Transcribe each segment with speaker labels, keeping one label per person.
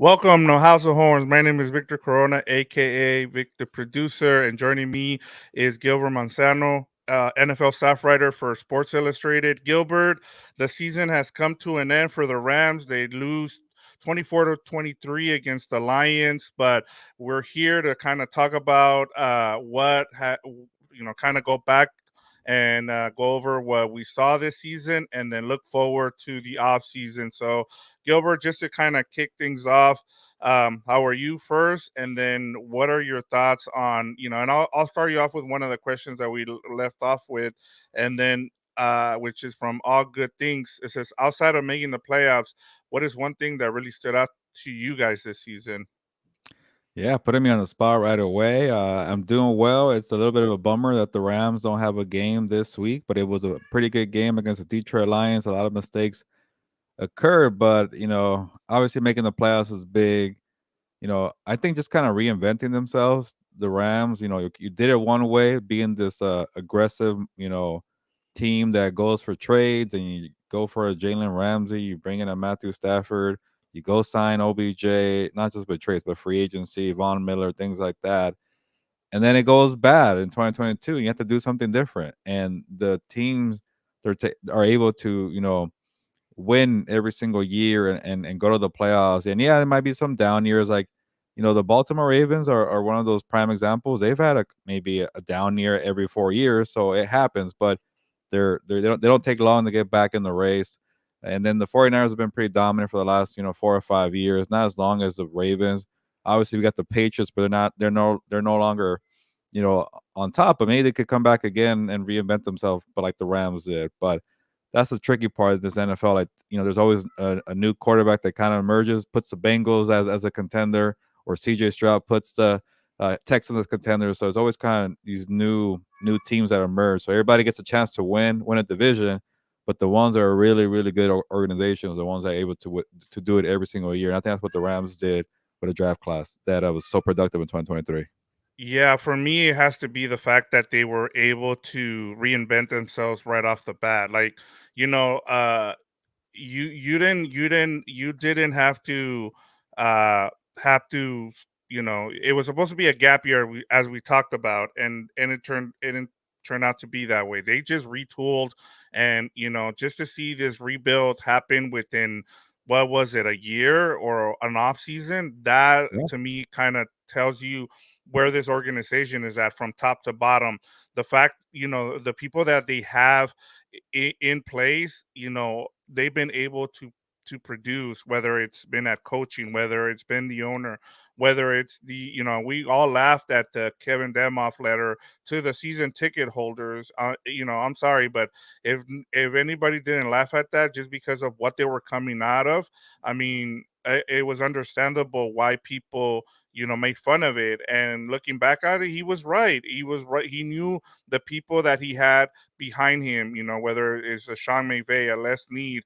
Speaker 1: Welcome to House of Horns. My name is Victor Corona, aka Vic the Producer, and joining me is Gilbert Manzano, NFL staff writer for Sports Illustrated. Gilbert, the season has come to an end for the Rams. They lose 24-23 against the Lions, but we're here to kind of talk about kind of go back and go over what we saw this season and then look forward to the off season. So Gilbert, just to kind of kick things off, how are you first? And then what are your thoughts on, and I'll start you off with one of the questions that we left off with. And then, which is from All Good Things. It says, outside of making the playoffs, what is one thing that really stood out to you guys this season?
Speaker 2: Yeah, putting me on the spot right away. I'm doing well. It's a little bit of a bummer that the Rams don't have a game this week, but it was a pretty good game against the Detroit Lions. A lot of mistakes occurred, but obviously making the playoffs is big. I think just kind of reinventing themselves. The Rams, you did it one way, being this aggressive, team that goes for trades, and you go for a Jalen Ramsey, you bring in a Matthew Stafford, you go sign OBJ, not just with trades, but free agency, Von Miller, things like that. And then it goes bad in 2022. You have to do something different. And the teams are able to, win every single year and go to the playoffs. And yeah, there might be some down years. Like, the Baltimore Ravens are one of those prime examples. They've had maybe a down year every 4 years, so it happens. But they don't take long to get back in the race. And then the 49ers have been pretty dominant for the last 4 or 5 years. Not as long as the Ravens. Obviously, we got the Patriots, but they're no longer on top. But maybe they could come back again and reinvent themselves, but like the Rams did. But that's the tricky part of this NFL. Like, there's always a new quarterback that kind of emerges, puts the Bengals as a contender, or CJ Stroud puts the Texans as contenders. So it's always kind of these new teams that emerge. So everybody gets a chance to win a division, but the ones that are really really good organizations, the ones that are able to do it every single year. And I think that's what the Rams did with a draft class that was so productive in 2023.
Speaker 1: Yeah, for me, it has to be the fact that they were able to reinvent themselves right off the bat. Like, you know, uh, you didn't uh have to it was supposed to be a gap year, as we talked about, and it didn't turn out to be that way. They just retooled, and just to see this rebuild happen within, what was it, a year or an off season, that
Speaker 2: Yeah.
Speaker 1: to me kind of tells you where this organization is at from top to bottom. The fact, the people that they have in place, they've been able to produce, whether it's been at coaching, whether it's been the owner, whether it's we all laughed at the Kevin Demoff letter to the season ticket holders. I'm sorry, but if anybody didn't laugh at that just because of what they were coming out of, I mean, it was understandable why people made fun of it. And looking back at it, he was right. He knew the people that he had behind him, whether it's a Sean McVay, a Les Snead,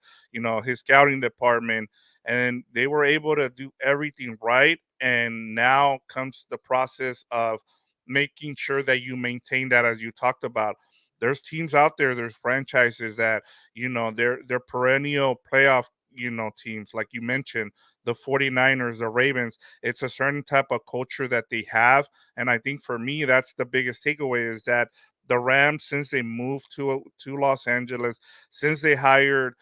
Speaker 1: his scouting department, and they were able to do everything right. And now comes the process of making sure that you maintain that, as you talked about. There's teams out there, there's franchises that, they're perennial playoff, teams, like you mentioned, the 49ers, the Ravens. It's a certain type of culture that they have. And I think for me, that's the biggest takeaway, is that the Rams, since they moved to Los Angeles, since they hired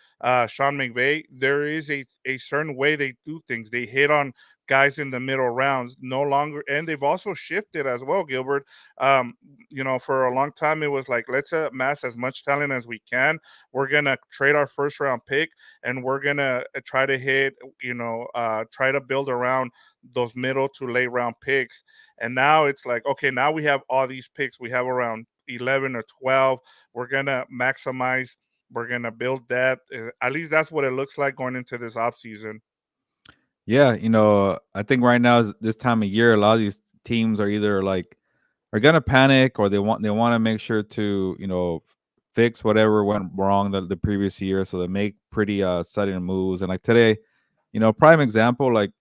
Speaker 1: Sean McVay, there is a certain way they do things. They hit on guys in the middle rounds no longer, and they've also shifted as well, Gilbert. Um, for a long time it was like, let's amass as much talent as we can. We're gonna trade our first round pick, and we're gonna try to hit, try to build around those middle to late round picks. And now it's like, okay, now we have all these picks. We have around 11 or 12. We're gonna maximize. We're gonna build depth. At least that's what it looks like going into this offseason.
Speaker 2: Yeah, I think right now is this time of year, a lot of these teams are either like are gonna panic, or they want to make sure to fix whatever went wrong the previous year, so they make pretty sudden moves. And like today, prime example, like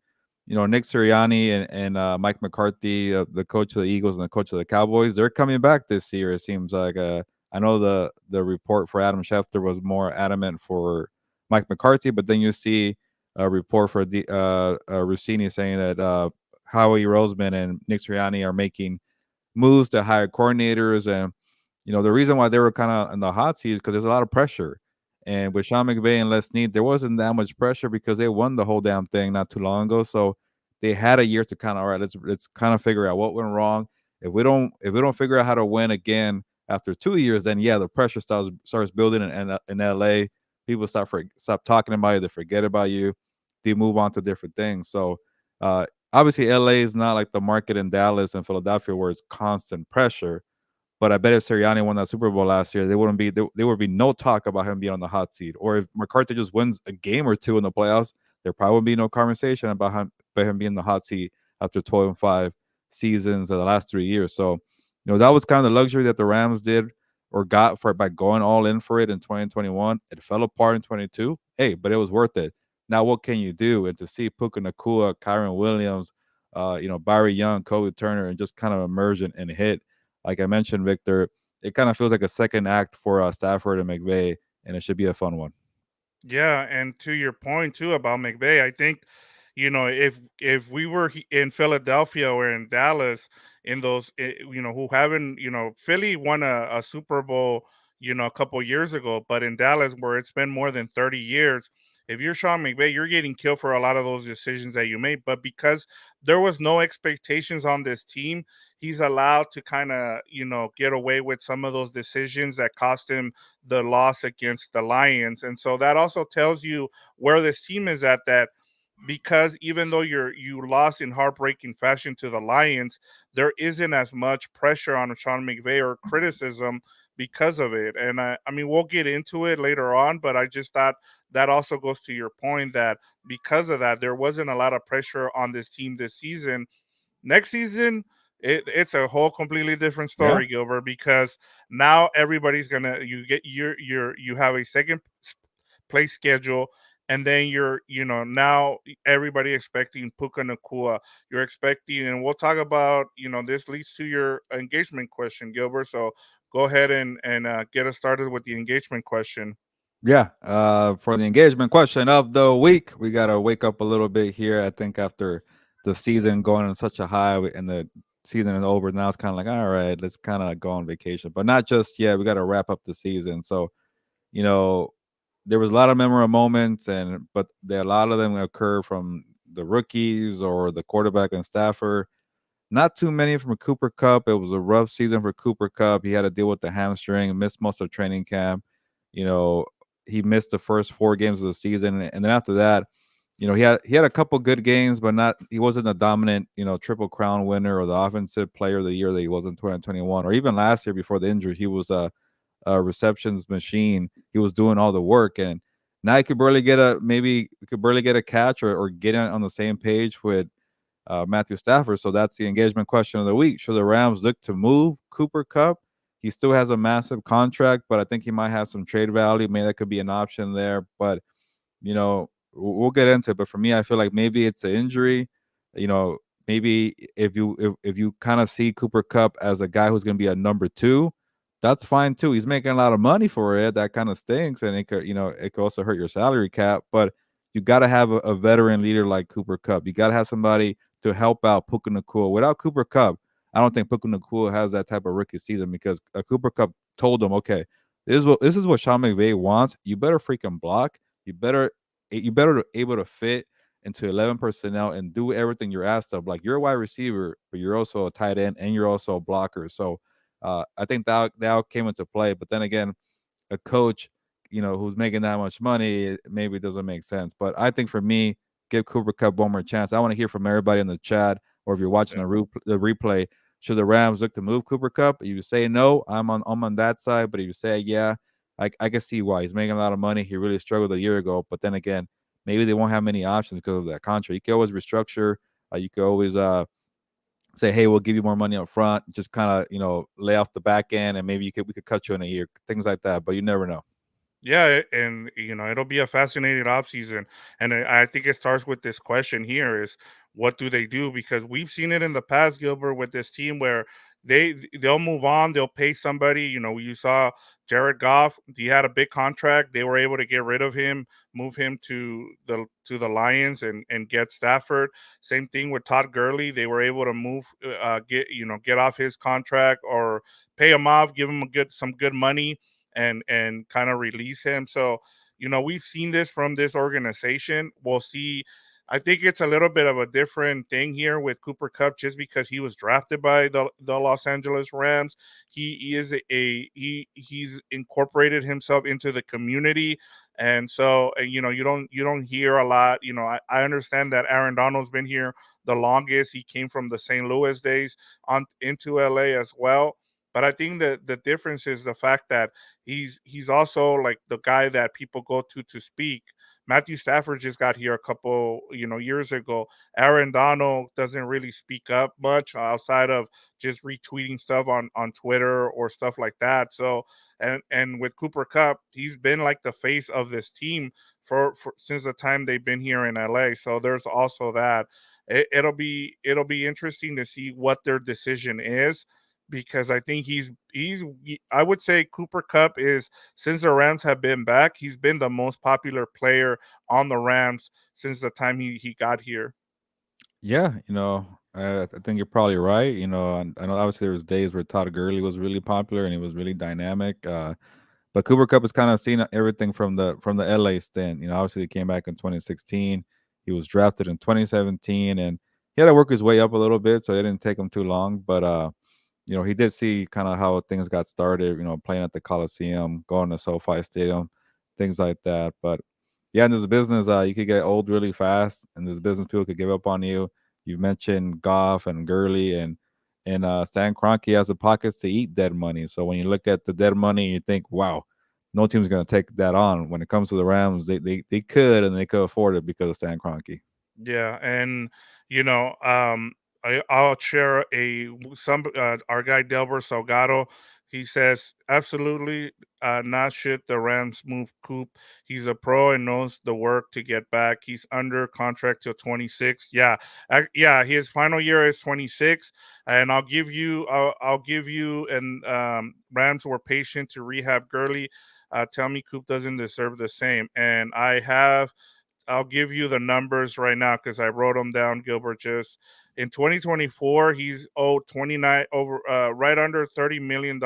Speaker 2: Nick Sirianni and Mike McCarthy, the coach of the Eagles and the coach of the Cowboys, they're coming back this year. It seems like I know the report for Adam Schefter was more adamant for Mike McCarthy, but then you see a report for the Rossini saying that Howie Roseman and Nick Sirianni are making moves to hire coordinators. And the reason why they were kind of in the hot seat is because there's a lot of pressure. And with Sean McVay and Les Snead, there wasn't that much pressure because they won the whole damn thing not too long ago. So they had a year to kind of, all right, let's kind of figure out what went wrong. If we don't figure out how to win again after 2 years, then yeah, the pressure starts building in LA. People stop talking about you, they forget about you, they move on to different things. So obviously LA is not like the market in Dallas and Philadelphia where it's constant pressure. But I bet if Sirianni won that Super Bowl last year, there would be no talk about him being on the hot seat. Or if McCarthy just wins a game or two in the playoffs, there probably would be no conversation about him being in the hot seat after 12-5 seasons of the last 3 years. So, that was kind of the luxury that the Rams did or got for it by going all in for it in 2021. It fell apart in 22. Hey, but it was worth it. Now, what can you do? And to see Puka Nakua, Kyron Williams, Barry Young, Kobe Turner, and just kind of emerge and hit like I mentioned, Victor, it kind of feels like a second act for Stafford and McVay, and it should be a fun one.
Speaker 1: Yeah, and to your point too about McVay, I think, if we were in Philadelphia or in Dallas, in those, who haven't, Philly won a Super Bowl, a couple years ago, but in Dallas, where it's been more than 30 years, if you're Sean McVay, you're getting killed for a lot of those decisions that you made. But because there was no expectations on this team, he's allowed to kind of, get away with some of those decisions that cost him the loss against the Lions. And so that also tells you where this team is at, that because even though you lost in heartbreaking fashion to the Lions, there isn't as much pressure on Sean McVay or criticism because of it. And I mean, we'll get into it later on, but I just thought that also goes to your point that because of that, there wasn't a lot of pressure on this team this season. Next season, it's a whole completely different
Speaker 2: Yeah.
Speaker 1: story, Gilbert, because now everybody's gonna you have a second place schedule, and then now everybody expecting Puka Nakua. You're expecting, and we'll talk about this leads to your engagement question, Gilbert. So go ahead and get us started with the engagement question.
Speaker 2: Yeah. For the engagement question of the week, we got to wake up a little bit here. I think after the season going on such a high and the season is over, now it's kind of like, all right, let's kind of go on vacation, but not just yet. We got to wrap up the season. So, you know, there was a lot of memorable moments, but a lot of them occur from the rookies or the quarterback and staffer. Not too many from Cooper Kupp. It was a rough season for Cooper Kupp. He had to deal with the hamstring, missed most of training camp. You know, he missed the first 4 games of the season, and then after that, he had a couple good games, but not he wasn't a dominant, triple crown winner or the offensive player of the year that he was in 2021, or even last year before the injury. He was a receptions machine. He was doing all the work, and now he could barely get a catch or get on the same page with Matthew Stafford. So that's the engagement question of the week. Should the Rams look to move Cooper Kupp? He still has a massive contract, but I think he might have some trade value. Maybe that could be an option there. But we'll get into it. But for me, I feel like maybe it's an injury. You know, maybe if you kind of see Cooper Kupp as a guy who's going to be a number two, that's fine too. He's making a lot of money for it. That kind of stinks, and it could also hurt your salary cap. But you got to have a veteran leader like Cooper Kupp. You got to have somebody to help out Puka Nakua. Without Cooper Kupp, I don't think Puka Nakua has that type of rookie season because Cooper Kupp told him, okay, this is what Sean McVay wants. You better freaking block. You better able to fit into 11 personnel and do everything you're asked of. Like you're a wide receiver, but you're also a tight end and you're also a blocker. So I think that came into play. But then again, a coach, who's making that much money, maybe it doesn't make sense. But I think for me, give Cooper Cup one more chance. I want to hear from everybody in the chat, or if you're watching the replay, should the Rams look to move Cooper Cup? If you say no, I'm on that side. But if you say yeah, I can see why. He's making a lot of money. He really struggled a year ago. But then again, maybe they won't have many options because of that contract. You can always restructure. You can always say, hey, we'll give you more money up front. Just kind of, lay off the back end, and maybe we could cut you in a year, things like that. But you never know.
Speaker 1: Yeah, and it'll be a fascinating offseason. And I think it starts with this question here is what do they do? Because we've seen it in the past, Gilbert, with this team where they'll move on. They'll pay somebody. You saw Jared Goff. He had a big contract. They were able to get rid of him, move him to the Lions, and get Stafford. Same thing with Todd Gurley. They were able to get off his contract or pay him off, give him some good money, and kind of release him. So we've seen this from this organization. We'll see. I think it's a little bit of a different thing here with Cooper Cup, just because he was drafted by the Los Angeles Rams. He's incorporated himself into the community, and so you don't hear a lot. I understand that Aaron Donald's been here the longest. He came from the St. Louis days on into LA as well. But I think that the difference is the fact that he's also like the guy that people go to speak. Matthew Stafford just got here a couple, years ago. Aaron Donald doesn't really speak up much outside of just retweeting stuff on Twitter or stuff like that. So, and with Cooper Cup, he's been like the face of this team for since the time they've been here in LA. So there's also that. It'll be interesting to see what their decision is, because I think I would say Cooper Cup is, since the Rams have been back, he's been the most popular player on the Rams since the time he got here.
Speaker 2: Yeah, I think you're probably right. And I know obviously there was days where Todd Gurley was really popular and he was really dynamic. But Cooper Cup has kind of seen everything from the LA stint. Obviously he came back in 2016. He was drafted in 2017, and he had to work his way up a little bit, so it didn't take him too long. But he did see kind of how things got started. Playing at the Coliseum, going to SoFi Stadium, things like that. But yeah, in this business, you could get old really fast, and this business people could give up on you. You mentioned Goff and Gurley, and Stan Kroenke has the pockets to eat dead money. So when you look at the dead money, you think, wow, no team's going to take that on. When it comes to the Rams, they could, and they could afford it because of Stan Kroenke.
Speaker 1: Yeah, and I'll share some our guy Delbert Salgado. He says absolutely not should the Rams move Coop. He's a pro and knows the work to get back. He's under contract till 26. Yeah, yeah, his final year is 26, and I'll give you and Rams were patient to rehab Gurley. Tell me Coop doesn't deserve the same, and I'll give you the numbers right now because I wrote them down, Gilbert. Just in 2024, he's owed 29 over right under $30 million.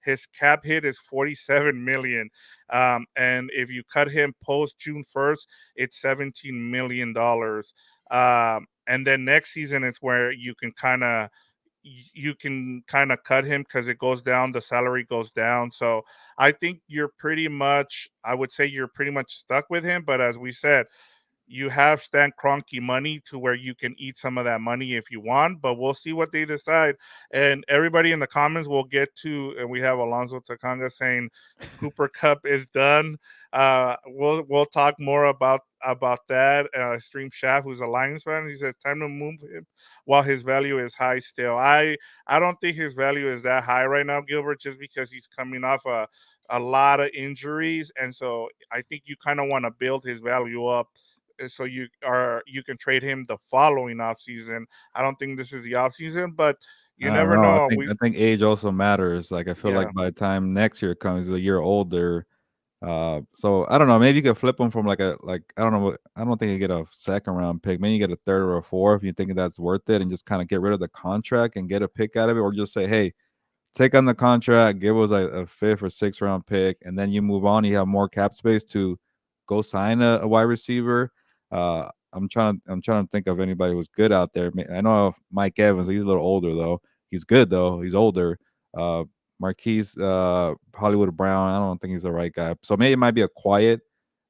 Speaker 1: His cap hit is 47 million. And if you cut him post June 1st, it's $17 million. And then next season is where you can kind of cut him because it goes down, the salary goes down. So I would say you're pretty much stuck with him. But as we said, you have Stan Kroenke money to where you can eat some of that money if you want, but we'll see what they decide. And everybody in the comments will get to, and we have Alonso Takanga saying Cooper Cup is done. We'll talk more about that. Stream Shaft, who's a Lions fan, he says time to move him while his value is high still. I don't think his value is that high right now, Gilbert, just because he's coming off a lot of injuries, and so I think you kind of want to build his value up so you can trade him the following offseason. I don't think this is the offseason, but you
Speaker 2: I don't
Speaker 1: never
Speaker 2: know. I
Speaker 1: know.
Speaker 2: think I think age also matters. Like I feel
Speaker 1: Yeah,
Speaker 2: like by the time next year comes, he's a year older. So I don't know. Maybe you could flip him from I don't know. I don't think you get a second round pick. Maybe you get a third or a fourth. If you think that's worth it, and just kind of get rid of the contract and get a pick out of it, or just say, hey, take on the contract, give us a fifth or sixth round pick, and then you move on. You have more cap space to go sign a wide receiver. I'm trying to think of anybody who's good out there. I know Mike Evans. He's a little older though. He's good though. He's older. Uh, Marquise Hollywood Brown. I don't think he's the right guy. So maybe it might be a quiet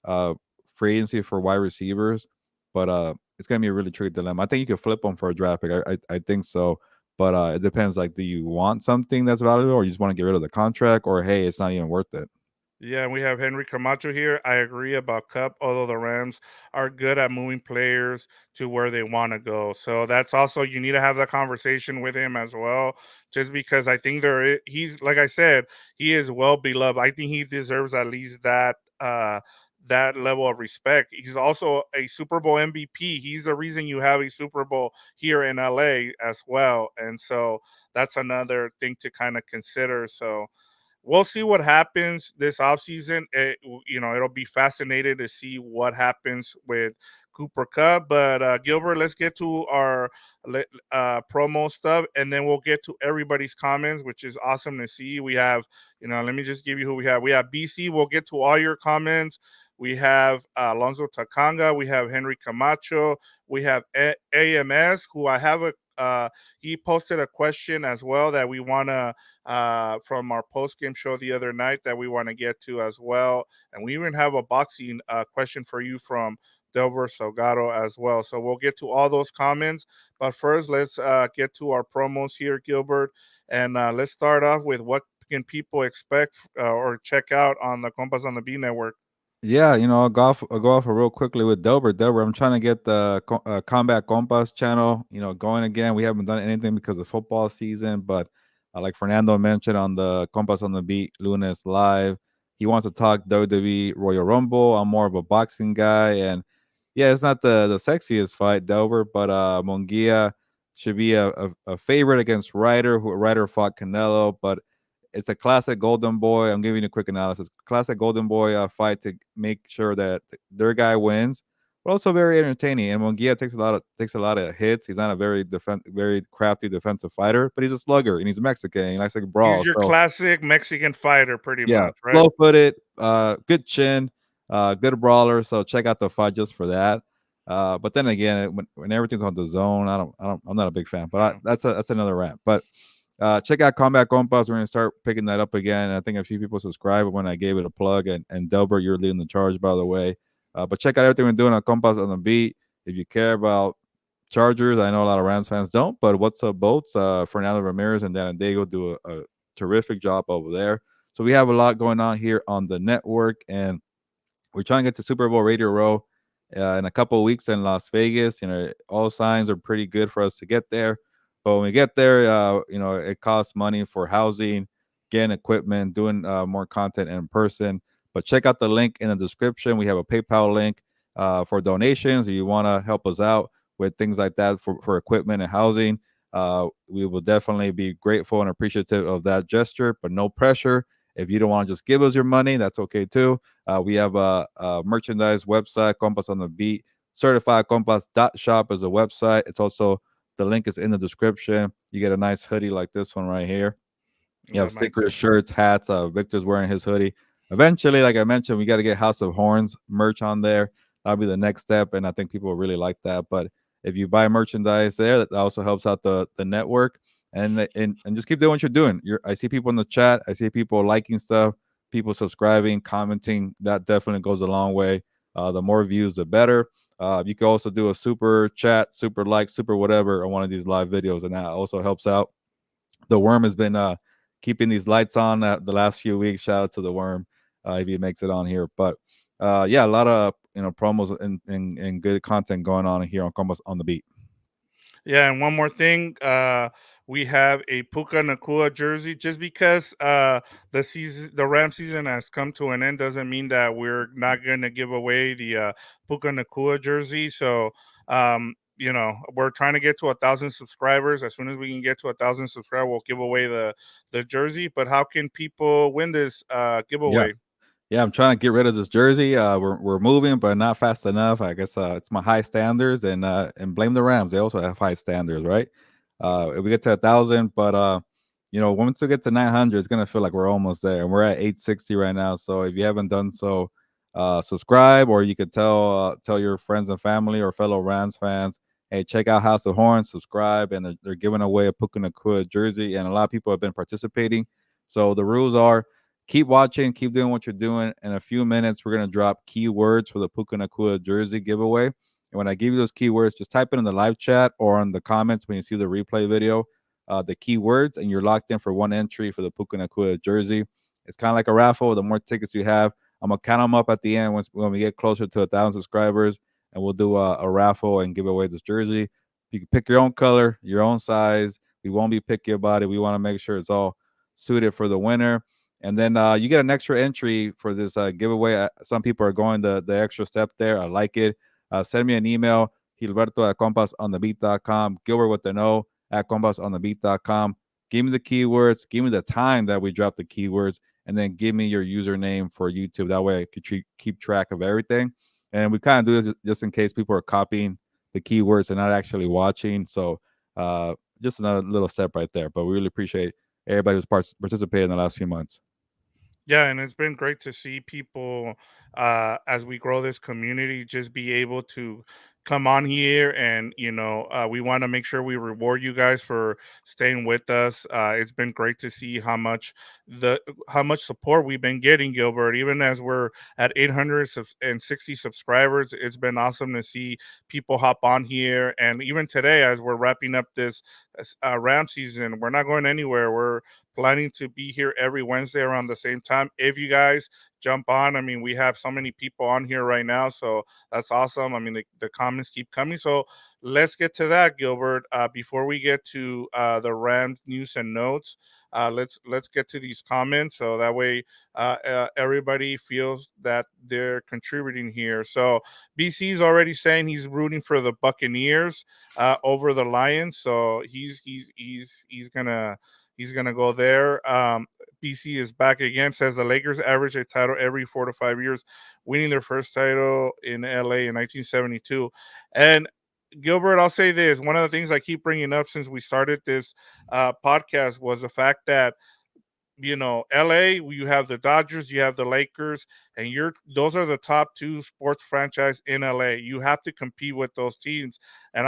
Speaker 2: uh, free agency for wide receivers, but it's gonna be a really tricky dilemma. I think you could flip them for a draft pick. I think so, but it depends. Like, do you want something that's valuable, or you just want to get rid of the contract, or hey, it's not even worth it?
Speaker 1: yeah, we have Henry Camacho here. I agree about Cup, although the Rams are good at moving players to where they want to go. So that's also, you need to have that conversation with him as well. Just because I think he's, like I said, he is well beloved. I think he deserves at least that level of respect. He's also a Super Bowl MVP. He's the reason you have a Super Bowl here in LA as well. And so that's another thing to kind of consider. So we'll see what happens this offseason. It'll be fascinating to see what happens with Cooper Cup. But Gilbert, let's get to our promo stuff, and then we'll get to everybody's comments, which is awesome to see. We have, let me just give you who we have. We have BC. We'll get to all your comments. We have Alonso Takanga. We have Henry Camacho. We have AMS, who I have he posted a question as well that we want to from our post game show the other night that we want to get to as well. And we even have a boxing question for you from Delver Salgado as well. So we'll get to all those comments. But first, let's get to our promos here, Gilbert. And let's start off with what can people expect or check out on the Compas on the B network.
Speaker 2: Yeah, I'll go off real quickly with Delbert. Delbert, I'm trying to get the Combat Compas channel, going again. We haven't done anything because of football season, but like Fernando mentioned on the Compas on the Beat Lunes Live, he wants to talk WWE Royal Rumble. I'm more of a boxing guy, and yeah, it's not the sexiest fight, Delbert, but Munguia should be a favorite against Ryder, who Ryder fought Canelo, but it's a classic Golden Boy. I'm giving you a quick analysis. Classic Golden Boy fight to make sure that their guy wins, but also very entertaining. And Munguia takes a lot of hits. He's not a very crafty defensive fighter, but he's a slugger and he's Mexican. He likes to
Speaker 1: He's
Speaker 2: brawl.
Speaker 1: your
Speaker 2: So
Speaker 1: classic Mexican fighter, pretty
Speaker 2: yeah,
Speaker 1: much, right?
Speaker 2: slow footed, good chin, good brawler. So check out the fight just for that. But then again, when everything's on the zone, I'm not a big fan. But
Speaker 1: Yeah.
Speaker 2: that's another rant. But check out Combat Compas. We're gonna start picking that up again. And I think a few people subscribed when I gave it a plug. And Delbert, you're leading the charge, by the way. But check out everything we're doing on Compas on the Beat. If you care about Chargers, I know a lot of Rams fans don't. But what's up, boats? Fernando Ramirez and Dan Diego do a terrific job over there. So we have a lot going on here on the network, and we're trying to get to Super Bowl Radio Row in a couple of weeks in Las Vegas. All signs are pretty good for us to get there. But when we get there, it costs money for housing, getting equipment, doing more content in person. But check out the link in the description. We have a PayPal link for donations. If you want to help us out with things like that for equipment and housing, we will definitely be grateful and appreciative of that gesture, but no pressure. If you don't want to just give us your money, that's okay too. We have a merchandise website, Compas on the Beat. Certified Compas.shop is a website. It's also, the link is in the description. You get a nice hoodie like this one right here. You have
Speaker 1: That might
Speaker 2: stickers, shirts, hats. Victor's wearing his hoodie. Eventually, like I mentioned, we got to get House of Horns merch on there. That'll be the next step, and I think people will really like that. But if you buy merchandise there, that also helps out the network. And just keep doing what you're doing. I see people in the chat. I see people liking stuff, people subscribing, commenting. That definitely goes a long way. The more views, the better. You can also do a super chat, super like, super whatever on one of these live videos, and that also helps out. The Worm has been keeping these lights on the last few weeks. Shout out to the Worm if he makes it on here. But yeah, a lot of promos and good content going on here on Combos on the Beat.
Speaker 1: Yeah, and one more thing, we have a Puka Nakua jersey. Just because the Ram season has come to an end doesn't mean that we're not going to give away the Puka Nakua jersey. So we're trying to get to 1,000 subscribers. As soon as we can get to 1,000 subscribers, we'll give away the jersey. But how can people win this
Speaker 2: Yeah.
Speaker 1: giveaway?
Speaker 2: Yeah, I'm trying to get rid of this jersey. We're moving, but not fast enough. I guess it's my high standards, and blame the Rams. They also have high standards, right? If we get to 1,000, but once we get to 900, it's gonna feel like we're almost there, and we're at 860 right now. So if you haven't done so, subscribe, or you could tell your friends and family or fellow Rams fans, hey, check out House of Horns, subscribe, and they're giving away a Puka Nakua jersey, and a lot of people have been participating. So the rules are, keep watching, keep doing what you're doing. In a few minutes, we're going to drop keywords for the Puka Nakua jersey giveaway. And when I give you those keywords, just type it in the live chat or on the comments when you see the replay video, the keywords, and you're locked in for one entry for the Puka Nakua jersey. It's kind of like a raffle. The more tickets you have, I'm going to count them up at the end when we get closer to 1,000 subscribers, and we'll do a raffle and give away this jersey. You can pick your own color, your own size. We won't be picky about it. We want to make sure it's all suited for the winner. And then you get an extra entry for this giveaway. Some people are going the extra step there. I like it. Send me an email, Gilberto at compasonthebeat.com, Gilbert with an O at compasonthebeat.com. Give me the keywords, give me the time that we drop the keywords, and then give me your username for YouTube. That way I could keep track of everything. And we kind of do this just in case people are copying the keywords and not actually watching. So just another little step right there. But we really appreciate everybody who's participated in the last few months.
Speaker 1: Yeah, and it's been great to see people as we grow this community just be able to come on here and we want to make sure we reward you guys for staying with us. It's been great to see the how much support we've been getting, Gilbert. Even as we're at 860 subscribers, it's been awesome to see people hop on here. And even today, as we're wrapping up this ram season, we're not going anywhere. We're planning to be here every Wednesday around the same time. If you guys jump on, I mean, we have so many people on here right now, so that's awesome. I mean, the comments keep coming. So let's get to that, Gilbert. Before we get to the Rams news and notes, let's get to these comments so that way everybody feels that they're contributing here. So BC's already saying he's rooting for the Buccaneers over the Lions, so he's gonna go there. BC is back again. Says the Lakers average a title every 4 to 5 years, winning their first title in LA in 1972. And Gilbert, I'll say this: one of the things I keep bringing up since we started this podcast was the fact that LA, you have the Dodgers, you have the Lakers, and those are the top two sports franchise in LA. You have to compete with those teams. And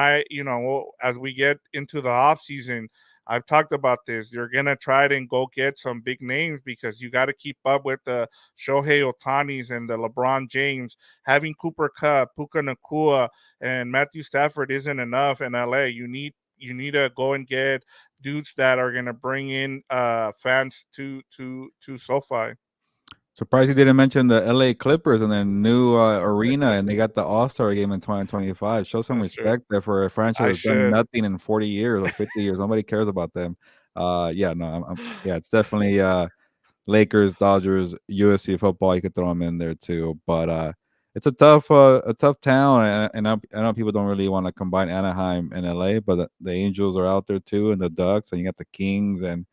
Speaker 1: as we get into the off season, I've talked about this. You're gonna try to go get some big names because you got to keep up with the Shohei Otanis and the LeBron James. Having Cooper Kupp, Puka Nakua, and Matthew Stafford isn't enough in LA. You need to go and get dudes that are gonna bring in fans to SoFi.
Speaker 2: Surprised you didn't mention the LA Clippers and their new arena, and they got the All-Star game in 2025. Show some
Speaker 1: That's true.
Speaker 2: respect there for a franchise
Speaker 1: I
Speaker 2: that's done
Speaker 1: should.
Speaker 2: nothing in 40 years or 50 years. Nobody cares about them. Yeah, no, yeah, it's definitely Lakers, Dodgers, USC football. You could throw them in there too, but it's a tough town, and I know people don't really want to combine Anaheim and LA, but the Angels are out there too, and the Ducks, and you got the Kings and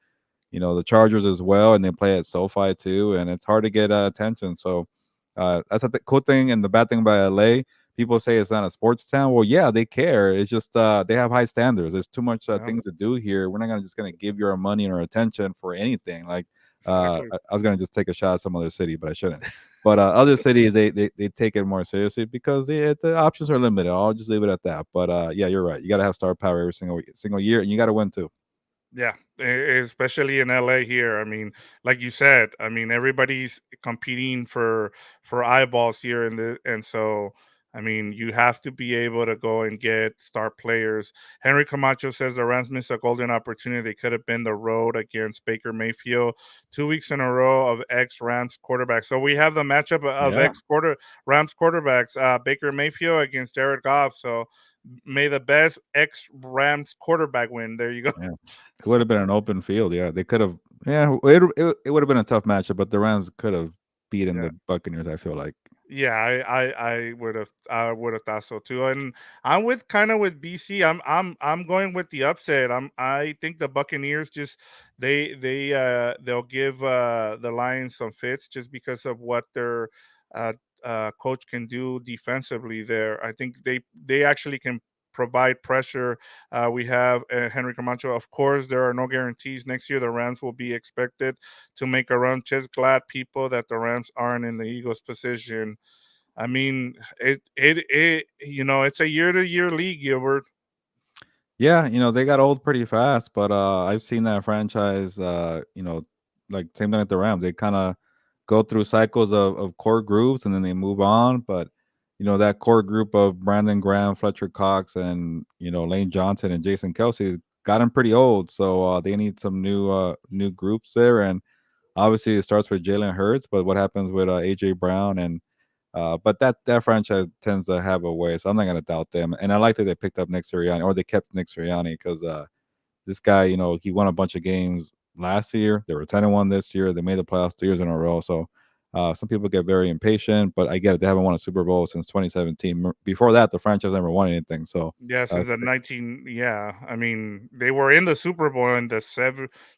Speaker 2: the Chargers as well, and they play at SoFi too, and it's hard to get attention. So that's the cool thing and the bad thing about LA. People say it's not a sports town. Well, yeah, they care. It's just they have high standards. There's too much
Speaker 1: Yeah,
Speaker 2: things to do here. We're not gonna give you our money and our attention for anything. Like
Speaker 1: exactly.
Speaker 2: I was gonna just take a shot at some other city, but I shouldn't. But other cities, they take it more seriously because the options are limited. I'll just leave it at that. But yeah, you're right. You got to have star power every single year, and you got to win too.
Speaker 1: Yeah, especially in LA here. I mean, like you said, I mean everybody's competing for eyeballs here and so I mean you have to be able to go and get star players. Henry Camacho says the Rams missed a golden opportunity. They could have been the road against Baker Mayfield 2 weeks in a row of ex Rams quarterbacks. So we have the matchup of
Speaker 2: Yeah.
Speaker 1: Rams quarterbacks, Baker Mayfield against Jared Goff. So may the best ex Rams quarterback win. There you go.
Speaker 2: Yeah. It would have been an open field. Yeah, they could have. Yeah, it would have been a tough matchup, but the Rams could have beaten
Speaker 1: Yeah.
Speaker 2: the Buccaneers. I feel like.
Speaker 1: Yeah, I would have thought so too. And I'm with kind of with BC. I'm going with the upset. I think the Buccaneers just they'll give the Lions some fits just because of what their uh coach can do defensively there. I think they actually can provide pressure. We have Henry Camacho. Of course, there are no guarantees. Next year, the Rams will be expected to make a run. Just glad people that the Rams aren't in the Eagles' position. I mean, it's a year to year league, Gilbert.
Speaker 2: Yeah, they got old pretty fast, but I've seen that franchise. Like same thing at the Rams. They kind of go through cycles of core groups and then they move on. But that core group of Brandon Graham, Fletcher Cox, and Lane Johnson and Jason Kelsey got them pretty old. So they need some new groups there. And obviously, it starts with Jalen Hurts, but what happens with AJ Brown and but that franchise tends to have a way, so I'm not gonna doubt them. And I like that they picked up Nick Sirianni or they kept Nick Sirianni because this guy, he won a bunch of games last year. They were 10-1 this year. They made the playoffs 2 years in a row. So some people get very impatient, but I get it. They haven't won a Super Bowl since 2017. Before that, the franchise never won anything. So
Speaker 1: Yeah, since the
Speaker 2: it's
Speaker 1: 19, yeah, I mean, they were in the Super Bowl in the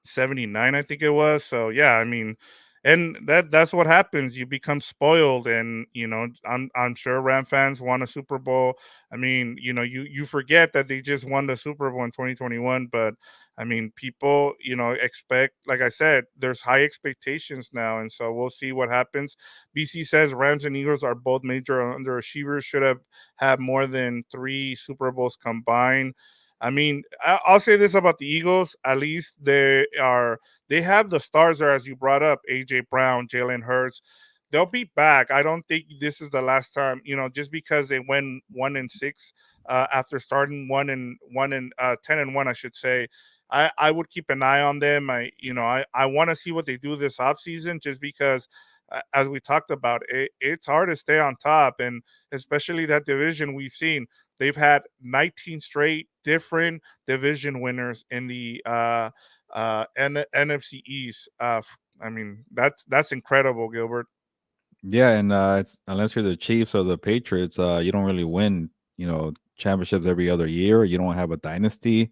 Speaker 1: 79, I think it was. So yeah, I mean, and that's what happens. You become spoiled, and I'm sure Ram fans won a Super Bowl. I mean, you forget that they just won the Super Bowl in 2021, but I mean, people, expect, like I said, there's high expectations now, and so we'll see what happens. BC says Rams and Eagles are both major underachievers, should have more than three Super Bowls combined. I mean, I'll say this about the Eagles: at least they have the stars there, as you brought up, AJ Brown, Jalen Hurts. They'll be back. I don't think this is the last time. Just because they went 1-6 after starting 10-1, I should say. I would keep an eye on them. I want to see what they do this offseason, just because, as we talked about, it's hard to stay on top, and especially that division we've seen. They've had 19 straight different division winners in the NFC East. I mean, that's incredible, Gilbert.
Speaker 2: Yeah, and it's unless you're the Chiefs or the Patriots, you don't really win, championships every other year. You don't have a dynasty.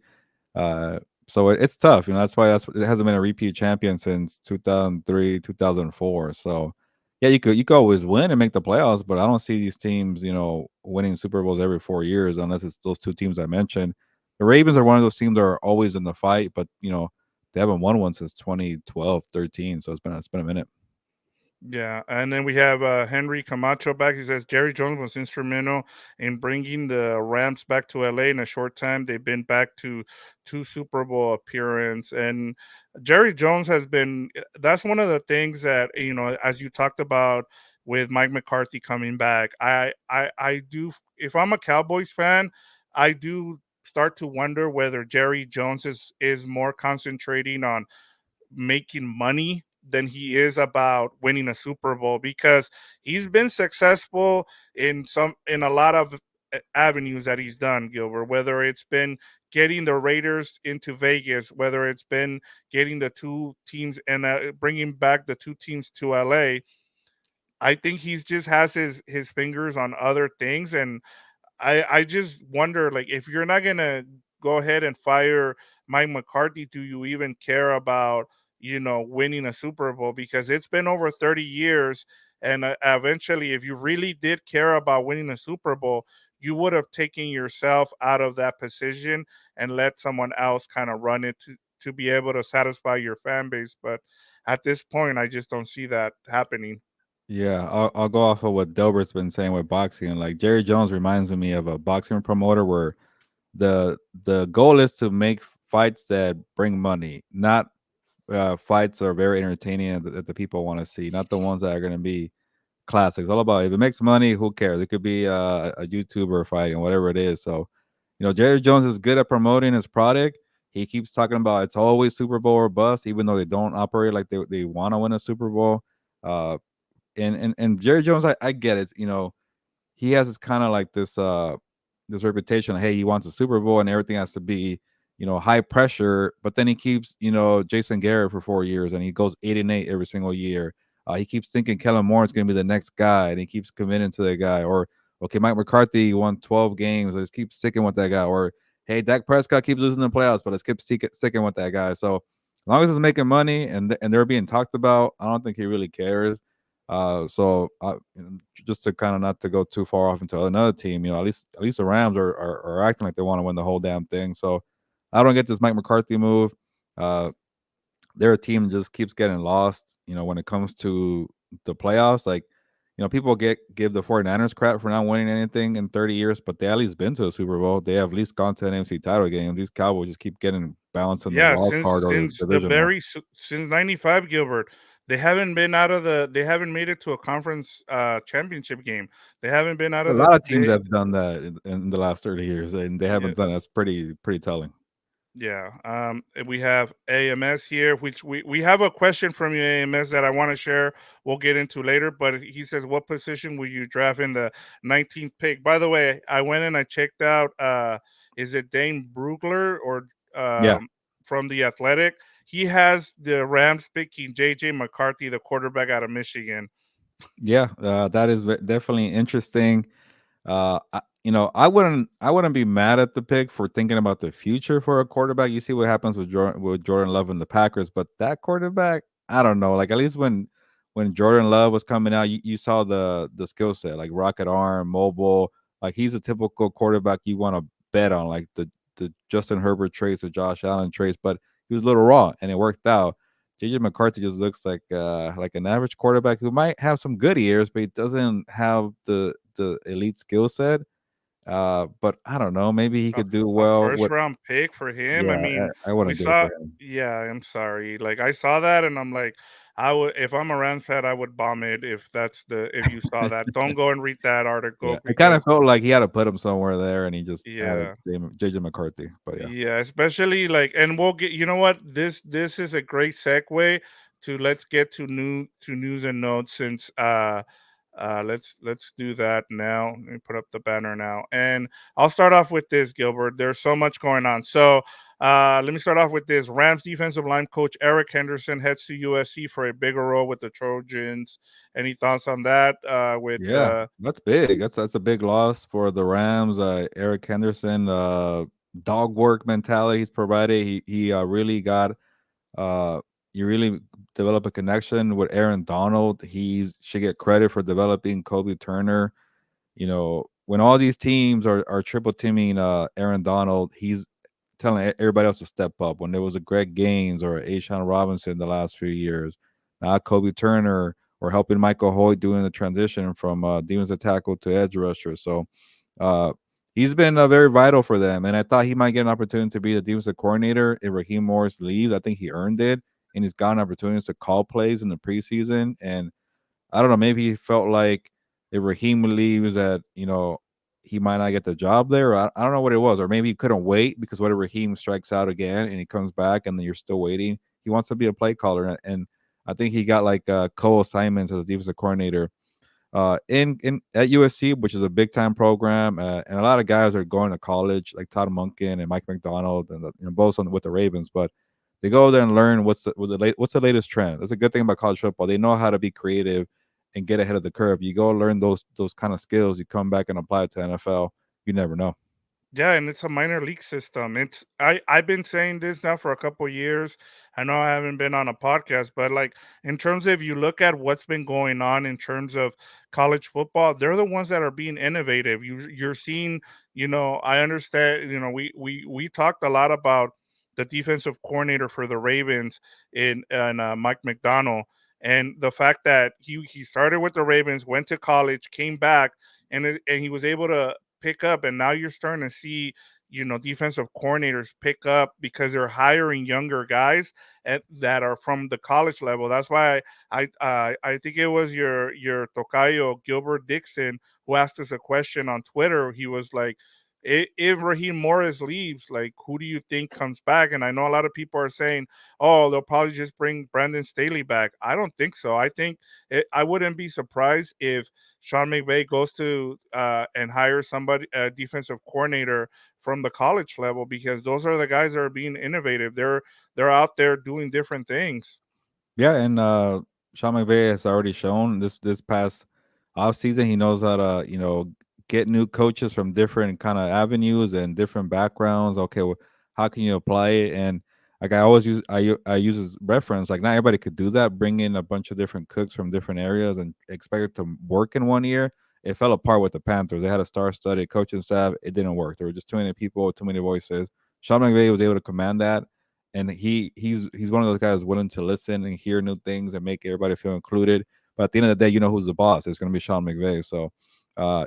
Speaker 2: Uh, so it's tough. That's why it hasn't been a repeat champion since 2003, 2004. So yeah, you could always win and make the playoffs, but I don't see these teams, winning Super Bowls every 4 years unless it's those two teams I mentioned. The Ravens are one of those teams that are always in the fight, but they haven't won one since 2012, 13. So it's been a minute.
Speaker 1: Yeah, and then we have Henry Camacho back. He says Jerry Jones was instrumental in bringing the Rams back to LA in a short time. They've been back to two Super Bowl appearance, and Jerry Jones has been. That's one of the things that, as you talked about with Mike McCarthy coming back. I do. If I'm a Cowboys fan, I do start to wonder whether Jerry Jones is more concentrating on making money than he is about winning a Super Bowl, because he's been successful in a lot of avenues that he's done, Gilbert, whether it's been getting the Raiders into Vegas, whether it's been getting the two teams and bringing back the two teams to LA. I think he's just has his fingers on other things, and I just wonder, like, if you're not gonna go ahead and fire Mike McCarthy, do you even care about winning a Super Bowl? Because it's been over 30 years, and eventually, if you really did care about winning a Super Bowl, you would have taken yourself out of that position and let someone else kind of run it to be able to satisfy your fan base. But at this point, I just don't see that happening.
Speaker 2: Yeah, I'll go off of what Delbert's been saying with boxing. Like Jerry Jones reminds me of a boxing promoter where the goal is to make fights that bring money, not fights that are very entertaining and that the people want to see, not the ones that are going to be classics. All about if it makes money, who cares? It could be a YouTuber fighting, whatever it is. So, Jerry Jones is good at promoting his product. He keeps talking about it's always Super Bowl or bust, even though they don't operate like they want to win a Super Bowl. Uh, and Jerry Jones, I get it. He has this kind of like this reputation. Hey, he wants a Super Bowl and everything has to be high pressure. But then he keeps Jason Garrett for 4 years and he goes 8-8 every single year. He keeps thinking Kellen Moore is going to be the next guy and he keeps committing to the guy. Or okay, Mike McCarthy won 12 games. Let's keep sticking with that guy. Or hey, Dak Prescott keeps losing the playoffs, but let's keep sticking with that guy. So as long as it's making money and they're being talked about, I don't think he really cares. Just to kind of not to go too far off into another team, at least the Rams are acting like they want to win the whole damn thing. So I don't get this Mike McCarthy move. Uh, their team just keeps getting lost. When it comes to the playoffs, like people give the 49ers crap for not winning anything in 30 years, but they at least been to a Super Bowl. They have at least gone to an NFC title game. These Cowboys just keep getting bounced in the
Speaker 1: Yeah,
Speaker 2: wild
Speaker 1: since
Speaker 2: card or the
Speaker 1: since the
Speaker 2: divisional.
Speaker 1: since '95, Gilbert, they haven't made it to a conference championship game. They haven't been out
Speaker 2: A
Speaker 1: of the
Speaker 2: lot of teams
Speaker 1: they
Speaker 2: have done that in the last 30 years, and they
Speaker 1: Yeah,
Speaker 2: haven't done it. That's pretty telling.
Speaker 1: yeah. And we have AMS here, which we have a question from you, AMS, that I want to share. We'll get into later, but he says, "What position will you draft in the 19th pick?" By the way, I went and I checked out. Is it Dane Brugler or
Speaker 2: Yeah.
Speaker 1: from the Athletic? he has the Rams picking JJ McCarthy, the quarterback out of Michigan.
Speaker 2: Yeah, that is definitely interesting. I wouldn't be mad at the pick for thinking about the future for a quarterback. You see what happens with Jordan Love and the Packers, but that quarterback, I don't know. Like at least when Jordan Love was coming out, you saw the skill set, like rocket arm, mobile. Like he's a typical quarterback you want to bet on, like the Justin Herbert traits, the Josh Allen traits, but he was a little raw and it worked out. JJ McCarthy just looks like an average quarterback who might have some good years, but he doesn't have the elite skill set. But I don't know. Maybe he
Speaker 1: A,
Speaker 2: could do
Speaker 1: a
Speaker 2: well.
Speaker 1: first
Speaker 2: What?
Speaker 1: round pick for him. I
Speaker 2: Yeah,
Speaker 1: mean,
Speaker 2: I
Speaker 1: we
Speaker 2: wouldn't do it
Speaker 1: saw.
Speaker 2: for him.
Speaker 1: Yeah, I'm sorry. Like I saw that, and I'm like, I would if I'm a Rams fan, I would bomb it if you saw that. Don't go and read that
Speaker 2: Yeah,
Speaker 1: article
Speaker 2: it kind of
Speaker 1: because
Speaker 2: felt like he had to put him somewhere there, and he just added
Speaker 1: yeah.
Speaker 2: JJ McCarthy. But yeah,
Speaker 1: Yeah, especially like, and we'll get. You know what? This is a great segue to let's get to news and notes since let's do that now. Let me put up the banner now, and I'll start off with this, Gilbert. There's so much going on. So let me start off with this. Rams defensive line coach Eric Henderson heads to USC for a bigger role with the Trojans. Any thoughts on that? With
Speaker 2: yeah, that's big. That's a big loss for the Rams. Eric Henderson, dog work mentality he's provided. He really got uh you really develop a connection with Aaron Donald. He should get credit for developing Kobe Turner. When all these teams are triple teaming Aaron Donald, he's telling everybody else to step up. When there was a Greg Gaines or a Ashawn Robinson the last few years, now Kobe Turner or helping Michael Hoyt doing the transition from defensive tackle to edge rusher. So uh, he's been very vital for them, and I thought he might get an opportunity to be the defensive coordinator if Raheem Morris leaves. I think he earned it, and he's gotten opportunities to call plays in the preseason. And I don't know, maybe he felt like if Raheem leaves that, he might not get the job there. I don't know what it was. Or maybe he couldn't wait because what if Raheem strikes out again and he comes back and then you're still waiting? He wants to be a play caller. And I think he got like co-assignments as a defensive coordinator in at USC, which is a big time program, and a lot of guys are going to college, like Todd Monken and Mike McDonald, and both with the Ravens. But they go there and learn what's the latest trend. That's a good thing about college football. They know how to be creative and get ahead of the curve. You go learn those kind of skills. You come back and apply it to NFL. You never know.
Speaker 1: Yeah, and it's a minor league system. I've been saying this now for a couple years. I know I haven't been on a podcast, but like in terms of you look at what's been going on in terms of college football, they're the ones that are being innovative. You're seeing, I understand, we talked a lot about the defensive coordinator for the Ravens in Mike McDonald, and the fact that he started with the Ravens, went to college, came back, and he was able to pick up, and now you're starting to see defensive coordinators pick up because they're hiring younger guys that are from the college level. That's why I think it was your tocayo Gilbert Dixon who asked us a question on Twitter. He was like, if Raheem Morris leaves, like who do you think comes back? And I know a lot of people are saying, oh, they'll probably just bring Brandon Staley back. I don't think so. I think I wouldn't be surprised if Sean McVay goes to and hires somebody, a defensive coordinator from the college level, because those are the guys that are being innovative. They're out there doing different things.
Speaker 2: Yeah, and Sean McVay has already shown this past offseason he knows how to get new coaches from different kind of avenues and different backgrounds. Okay, well, how can you apply it? And like I always I use as reference, like not everybody could do that. Bring in a bunch of different cooks from different areas and expect it to work in one year. It fell apart with the Panthers. They had a star-studded coaching staff. It didn't work. There were just too many people, too many voices. Sean McVay was able to command that, and he's one of those guys willing to listen and hear new things and make everybody feel included. But at the end of the day, you know who's the boss. It's going to be Sean McVay. So,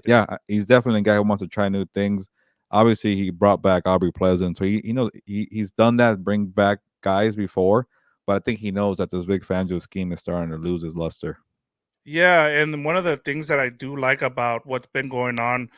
Speaker 2: yeah, he's definitely a guy who wants to try new things. Obviously, he brought back Aubrey Pleasant, so he knows he's done that, bring back guys before. But I think he knows that this Big Fangio scheme is starting to lose its luster.
Speaker 1: Yeah, and one of the things that I do like about what's been going on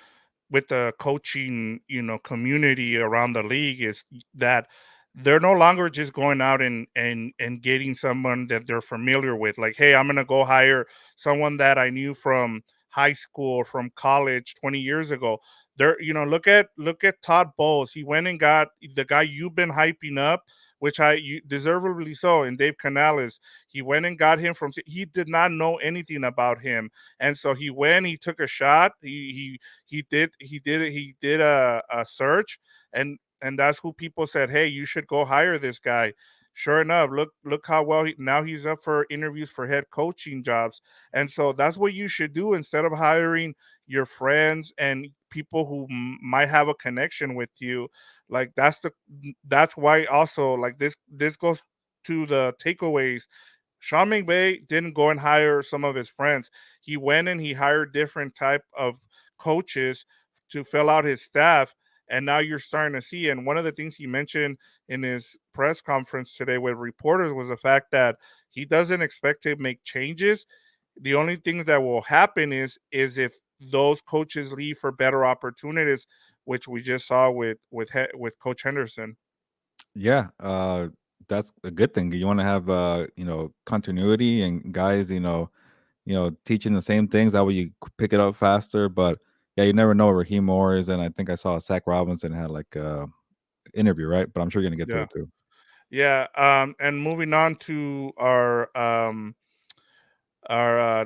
Speaker 1: with the coaching, community around the league is that they're no longer just going out and getting someone that they're familiar with. Like, hey, I'm gonna go hire someone that I knew from high school or from college 20 years ago. Look at Todd Bowles. He went and got the guy you've been hyping up. which you deservedly so. And Dave Canales, he went and got him from. He did not know anything about him, and so he went. He took a shot. He did a search, and that's who people said, hey, you should go hire this guy. Sure enough, look how well now he's up for interviews for head coaching jobs. And so that's what you should do instead of hiring your friends and people who might have a connection with you. Like that's why also, like, this goes to the takeaways. Sean McVay didn't go and hire some of his friends. He went and he hired different type of coaches to fill out his staff. And now you're starting to see. And one of the things he mentioned in his press conference today with reporters was the fact that he doesn't expect to make changes. The only thing that will happen is if those coaches leave for better opportunities, which we just saw with Coach Henderson.
Speaker 2: Yeah, that's a good thing. You want to have continuity and guys, teaching the same things. That way you pick it up faster. But yeah, you never know where Raheem Morris, and I think I saw Zach Robinson had like interview, right? But I'm sure you're gonna get to
Speaker 1: Yeah.
Speaker 2: it too.
Speaker 1: Yeah. And moving on to our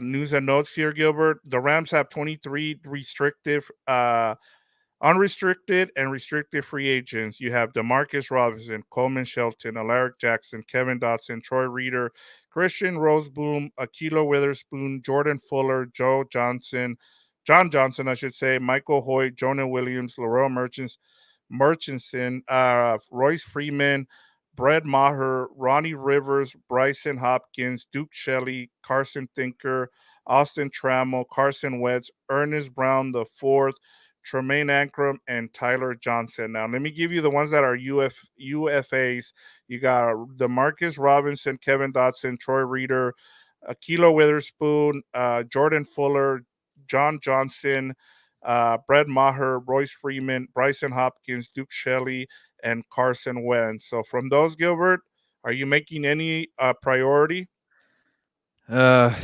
Speaker 1: news and notes here, Gilbert. The Rams have 23 restrictive unrestricted and restricted free agents. You have Demarcus Robinson, Coleman Shelton, Alaric Jackson, Kevin Dotson, Troy Reader, Christian Roseboom, Akilo Witherspoon, Jordan Fuller, John Johnson, I should say, Michael Hoyt, Jonah Williams, Laurel Murchison, Royce Freeman, Brett Maher, Ronnie Rivers, Bryson Hopkins, Duke Shelley, Carson Thinker, Austin Trammell, Carson Wentz, Ernest Brown the fourth, Tremaine Ankrum, and Tyler Johnson. Now, let me give you the ones that are UFAs. You got Demarcus Robinson, Kevin Dotson, Troy Reader, Kilo Witherspoon, Jordan Fuller, John Johnson, Brett Maher, Royce Freeman, Bryson Hopkins, Duke Shelley, and Carson Wentz. So, from those, Gilbert, are you making any priority?
Speaker 2: Uh,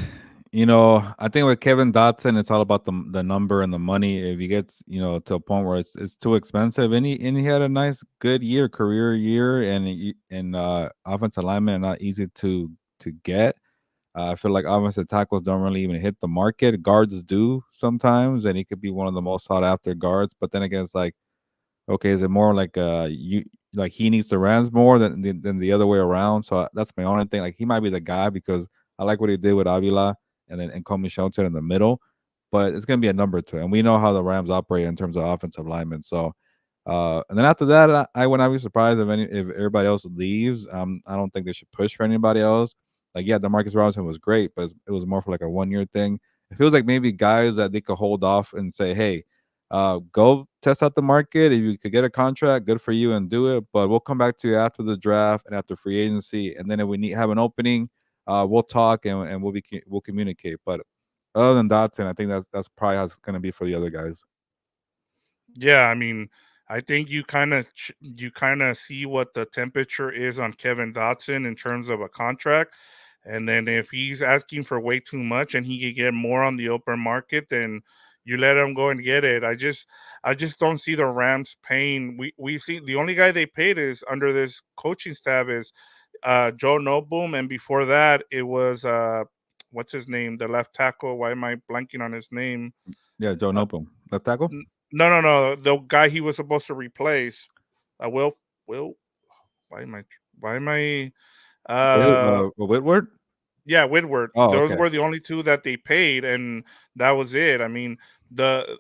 Speaker 2: I think with Kevin Dotson, it's all about the number and the money. If he gets, to a point where it's too expensive, and he had a nice good year, career year, and offensive linemen are not easy to get. I feel like offensive tackles don't really even hit the market. Guards do sometimes, and he could be one of the most sought after guards. But then again, it's like, okay, is it more like you like he needs the Rams more than the other way around? So that's my only thing. Like he might be the guy because I like what he did with Avila and Comey Shelton in the middle, but it's gonna be a number two, and we know how the Rams operate in terms of offensive linemen. So, and then after that, I would not be surprised if everybody else leaves. I don't think they should push for anybody else. Like yeah, Demarcus Robinson was great, but it was more for like a 1 year thing. It feels like maybe guys that they could hold off and say, hey, go test out the market. If you could get a contract, good for you and do it. But we'll come back to you after the draft and after free agency, and then if we need have an opening, we'll talk and we'll communicate. But other than Dotson, I think that's probably how it's going to be for the other guys.
Speaker 1: Yeah, I mean, I think you kind of see what the temperature is on Kevin Dotson in terms of a contract, and then if he's asking for way too much and he can get more on the open market, then you let him go and get it. I just don't see the Rams paying. We see the only guy they paid is under this coaching staff is Joe Noboom, and before that it was what's his name, the left tackle. Why am I blanking on his name?
Speaker 2: Yeah, Joe
Speaker 1: Uh,
Speaker 2: Nopum, left tackle.
Speaker 1: no, no, no. The guy he was supposed to replace. Will. Why am I? Why am I?
Speaker 2: Whitworth.
Speaker 1: Yeah, Woodward.
Speaker 2: Oh,
Speaker 1: Those
Speaker 2: okay.
Speaker 1: were the only two that they paid, and that was it. I mean, the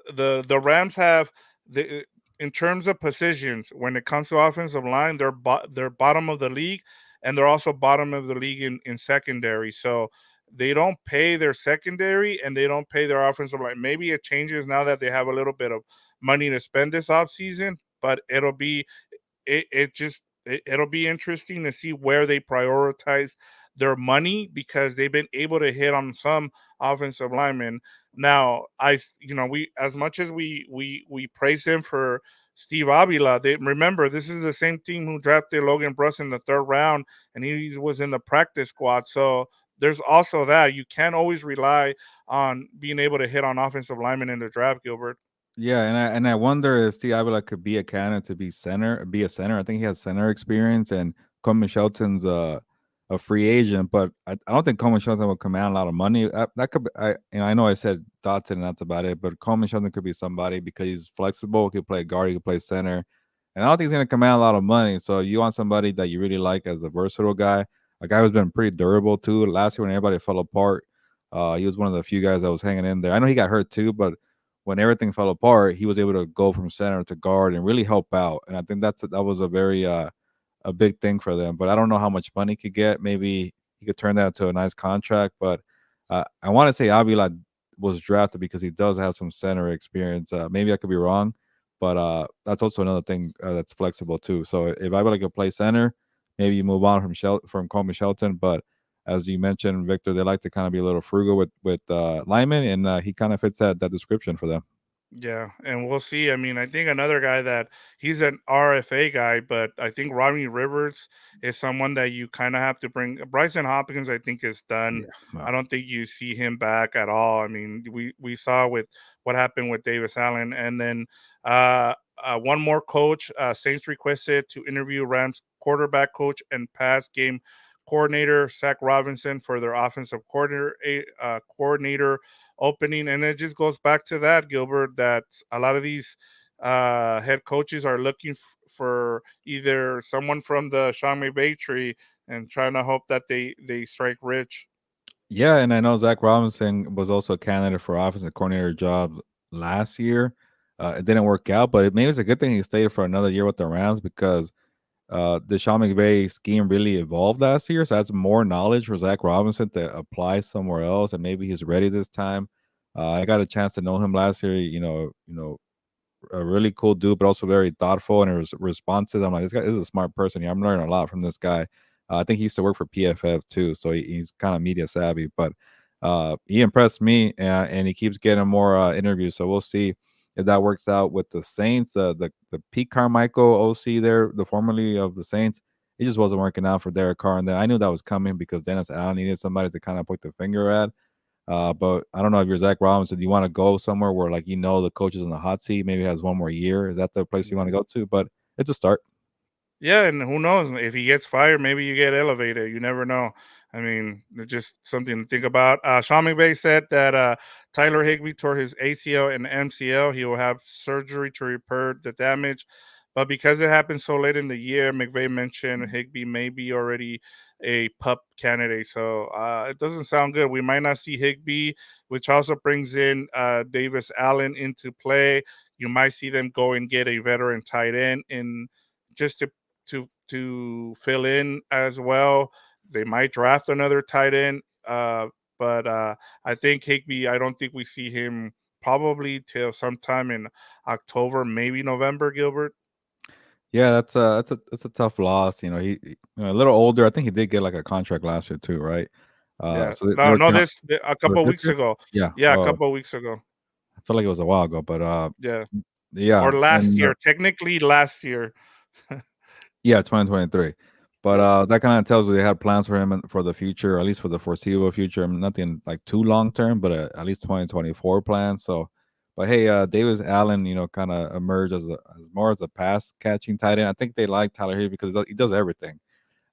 Speaker 1: Rams have the in terms of positions when it comes to offensive line, they're bottom of the league, and they're also bottom of the league in secondary. So they don't pay their secondary and they don't pay their offensive line. Maybe it changes now that they have a little bit of money to spend this offseason, but it'll be interesting to see where they prioritize their money because they've been able to hit on some offensive linemen. Now, we as much as we praise him for Steve Avila, they remember this is the same team who drafted Logan Bruss in the third round, and he was in the practice squad. So there's also that you can't always rely on being able to hit on offensive linemen in the draft, Gilbert.
Speaker 2: Yeah, and I wonder if Steve Avila could be a candidate to be a center. I think he has center experience, and Coleman Shelton's a free agent, but I don't think Coleman Shelton will command a lot of money. That could be, I know I said Dotson and that's about it, but Coleman Shelton could be somebody because he's flexible. He could play guard, he could play center, and I don't think he's going to command a lot of money. So you want somebody that you really like as a versatile guy, a guy who's been pretty durable too. Last year when everybody fell apart, he was one of the few guys that was hanging in there. I know he got hurt too, but when everything fell apart, he was able to go from center to guard and really help out. And I think that was a very a big thing for them. But I don't know how much money he could get. Maybe he could turn that into a nice contract. But I want to say Avila was drafted because he does have some center experience. Maybe I could be wrong, but that's also another thing that's flexible too. So if Avila could play center, maybe you move on from Coleman Shelton. But as you mentioned, Victor, they like to kind of be a little frugal with Lyman, and he kind of fits that description for them.
Speaker 1: Yeah, and we'll see. I mean, I think another guy that he's an RFA guy, but I think Rodney Rivers is someone that you kind of have to bring. Bryson Hopkins, I think, is done.
Speaker 2: Yeah. Wow.
Speaker 1: I don't think you see him back at all. I mean, we saw with what happened with Davis Allen, and then one more coach. Saints requested to interview Rams quarterback coach and pass game coordinator Zach Robinson for their offensive coordinator opening. And it just goes back to that, Gilbert, that a lot of these head coaches are looking for either someone from the Sean McVay tree and trying to hope that they strike rich.
Speaker 2: Yeah, and I know Zach Robinson was also a candidate for offensive coordinator jobs last year. It didn't work out, but maybe it's a good thing he stayed for another year with the Rams because the Sean McVay scheme really evolved last year. So that's more knowledge for Zach Robinson to apply somewhere else, and maybe he's ready this time. I got a chance to know him last year. A really cool dude, but also very thoughtful and responsive. I'm like, this is a smart person here. I'm learning a lot from this guy. I think he used to work for PFF too, so he's kind of media savvy. But he impressed me, and he keeps getting more interviews. So we'll see if that works out with the Saints. The Pete Carmichael OC there, the formerly of the Saints, it just wasn't working out for Derek Carr. And then I knew that was coming because Dennis Allen needed somebody to kind of point the finger at. But I don't know if you're Zach Robinson. Do you want to go somewhere where like the coach is in the hot seat, maybe has one more year? Is that the place you want to go to? But it's a start.
Speaker 1: Yeah, and who knows if he gets fired, maybe you get elevated. You never know. I mean, it's just something to think about. Sean McVay said that Tyler Higbee tore his ACL and MCL. He will have surgery to repair the damage, but because it happened so late in the year, McVay mentioned Higbee may be already a pup candidate. So it doesn't sound good. We might not see Higbee, which also brings in Davis Allen into play. You might see them go and get a veteran tight end in just to fill in as well. They might draft another tight end, but I think Higby. I don't think we see him probably till sometime in October, maybe November. Gilbert.
Speaker 2: Yeah, that's a tough loss. A little older. I think he did get like a contract last year too, right?
Speaker 1: Yeah.
Speaker 2: So they
Speaker 1: No,
Speaker 2: were
Speaker 1: no.
Speaker 2: trying
Speaker 1: A
Speaker 2: or
Speaker 1: couple
Speaker 2: this
Speaker 1: weeks
Speaker 2: year?
Speaker 1: ago.
Speaker 2: Yeah.
Speaker 1: Yeah, a couple weeks ago.
Speaker 2: I feel like it was a while ago, but
Speaker 1: Yeah,
Speaker 2: yeah,
Speaker 1: or last
Speaker 2: and
Speaker 1: year. Technically, last year.
Speaker 2: yeah, 2023. But
Speaker 1: Yep.
Speaker 2: that kind of tells you they had plans for him for the future, at least for the foreseeable future. I mean, nothing like too long term, but at least 2024 plans. So, but hey, Davis Allen, kind of emerged as more as a pass catching tight end. I think they like Tyler here because he does everything.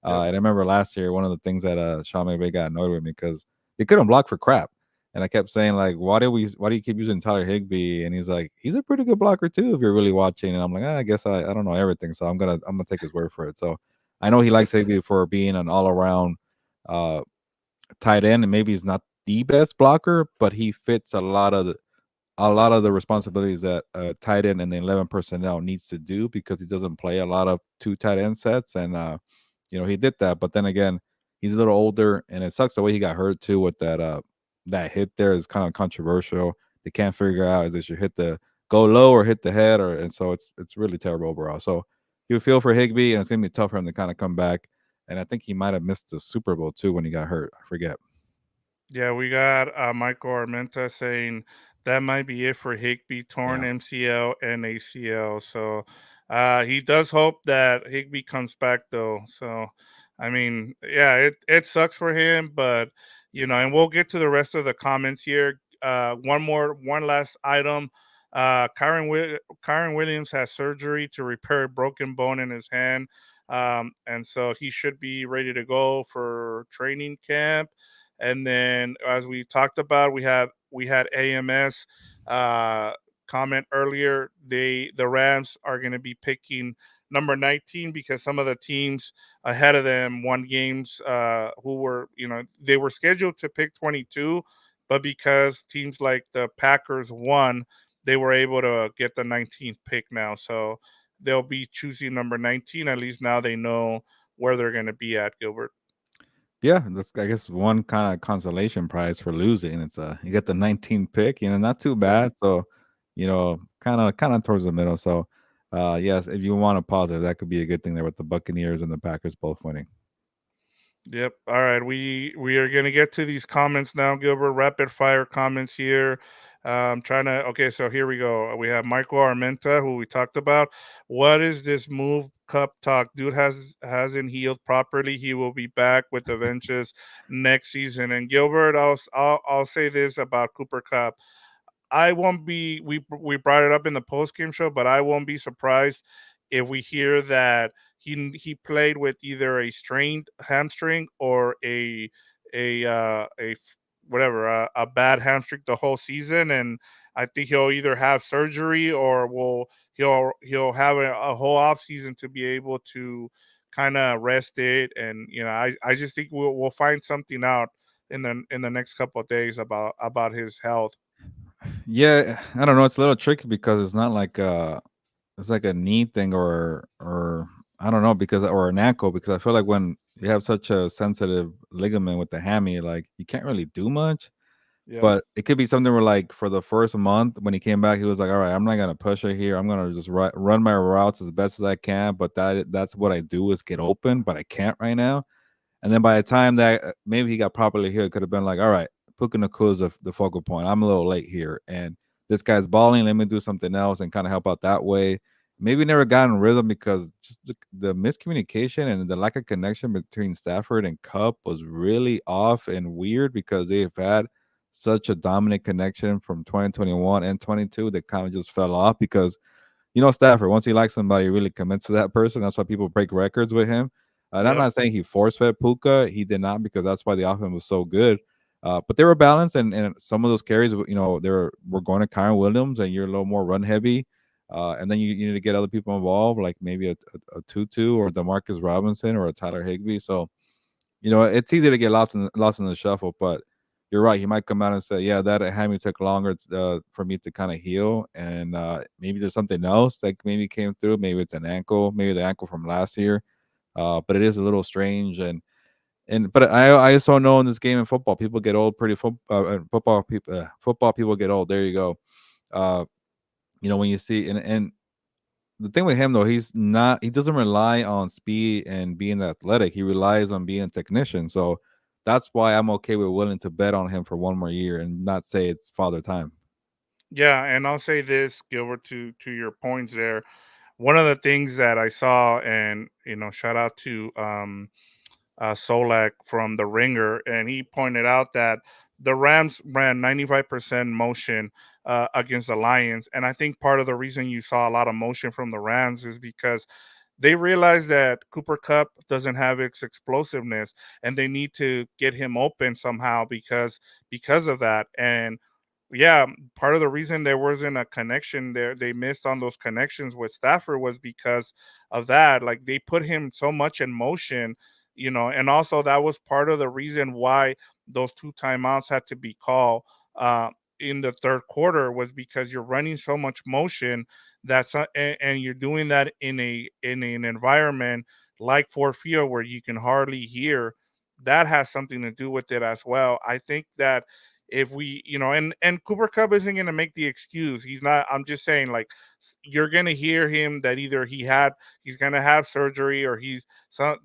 Speaker 1: Yep.
Speaker 2: And I remember last year, one of the things that Sean McVay got annoyed with me because he couldn't block for crap. And I kept saying, like, why do you keep using Tyler Higbee? And he's like, he's a pretty good blocker too, if you're really watching. And I'm like, I guess I don't know everything. So I'm gonna take his word for it. So I know he likes Higbee for being an all around uh tight end, and maybe he's not the best blocker, but he fits a lot of the responsibilities that a tight end and the 11 personnel needs to do because he doesn't play a lot of two tight end sets. And, he did that. But then again, he's a little older and it sucks the way he got hurt too with that hit there is kind of controversial. They can't figure out if they should hit the go low or hit the head and so it's really terrible overall. So you feel for Higby and it's gonna be tough for him to kind of come back. And I think he might have missed the Super Bowl too when he got hurt. I forget.
Speaker 1: Yeah, we got Michael Armenta saying that might be it for Higby, torn
Speaker 2: Yeah.
Speaker 1: MCL and ACL. So he does hope that Higby comes back though. So I mean, yeah, it sucks for him, but and we'll get to the rest of the comments here. One last item. Kyron Williams has surgery to repair a broken bone in his hand. and so he should be ready to go for training camp. And then, as we talked about, we had AMS uh, comment earlier. The Rams are going to be picking number 19 because some of the teams ahead of them won games, who were, they were scheduled to pick 22, but because teams like the Packers won, they were able to get the 19th pick now. So they'll be choosing number 19. At least now they know where they're going to be at, Gilbert.
Speaker 2: Yeah, that's I guess one kind of consolation prize for losing. It's you get the 19th pick, not too
Speaker 1: Yep.
Speaker 2: bad. So, kind of towards the middle. So, yes, if you want a positive, that could be a good thing there with the Buccaneers and the Packers both winning.
Speaker 1: Yep. All right. We are gonna get to these comments now, Gilbert. Rapid fire comments here. Trying to. Okay, so here we go. We have Michael Armenta, who we talked about. What is this move cup talk? Dude hasn't healed properly. He will be back with the Ventures next season. And Gilbert, I'll say this about Cooper Cup. I won't be. We brought it up in the post game show, but I won't be surprised if we hear that he played with either a strained hamstring or whatever, a bad hamstring the whole season. And I think he'll either have surgery or he'll have a whole off season to be able to kind of rest it. And I just think we'll find something out in the next couple of days about his health.
Speaker 2: Yeah, I don't know. It's a little tricky because it's not like it's like a knee thing or I don't know because or an ankle because I feel like when you have such a sensitive ligament with the hammy, like you can't really do much.
Speaker 1: Yeah.
Speaker 2: But it could be something where, like, for the first month when he came back, he was like, "All right, I'm not gonna push it here. I'm gonna just run my routes as best as I can." But that's what I do is get open, but I can't right now. And then by the time that maybe he got properly healed, could have been like, all right, Puka Nakua is the focal point. I'm a little late here, and this guy's balling. Let me do something else and kind of help out that way. Maybe never got in rhythm because just the miscommunication and the lack of connection between Stafford and Cup was really off and weird because they've had such a dominant connection from 2021 and 22 that kind of just fell off because Stafford, once he likes somebody, he really commits to that person. That's why people break records with him. And I'm
Speaker 1: Yep.
Speaker 2: not saying he force fed Puka. He did not because that's why the offense was so good. But they were balanced, and some of those carries, we're going to Kyron Williams, and you're a little more run heavy. And then you need to get other people involved, like maybe a Tutu or Demarcus Robinson or a Tyler Higbee. So it's easy to get lost in the shuffle, but you're right. He might come out and say, "Yeah, that hammy took longer for me to kind of heal, and maybe there's something else that maybe came through. Maybe it's an ankle, maybe the ankle from last year. But it is a little strange, and but I also know in this game in football, people get old pretty. Football people get old. There you go. Uh, when you see and the thing with him though, he doesn't rely on speed and being athletic. He relies on being a technician. So that's why I'm okay with willing to bet on him for one more year and not say it's father time.
Speaker 1: Yeah, and I'll say this, Gilbert, to your points there. One of the things that I saw, and shout out to Solak from the Ringer, and he pointed out that the Rams ran 95% motion against the Lions, and I think part of the reason you saw a lot of motion from the Rams is because they realize that Cooper Cup doesn't have its explosiveness, and they need to get him open somehow because of that. And yeah, part of the reason there wasn't a connection there, they missed on those connections with Stafford was because of that. Like they put him so much in motion, and also that was part of the reason why those two timeouts had to be called uh, in the third quarter was because you're running so much motion and you're doing that in an environment like Ford Field where you can hardly hear. That has something to do with it as well. I think that if we and Cooper Cup isn't going to make the excuse. He's not. I'm just saying, like, you're going to hear him that either he's going to have surgery, or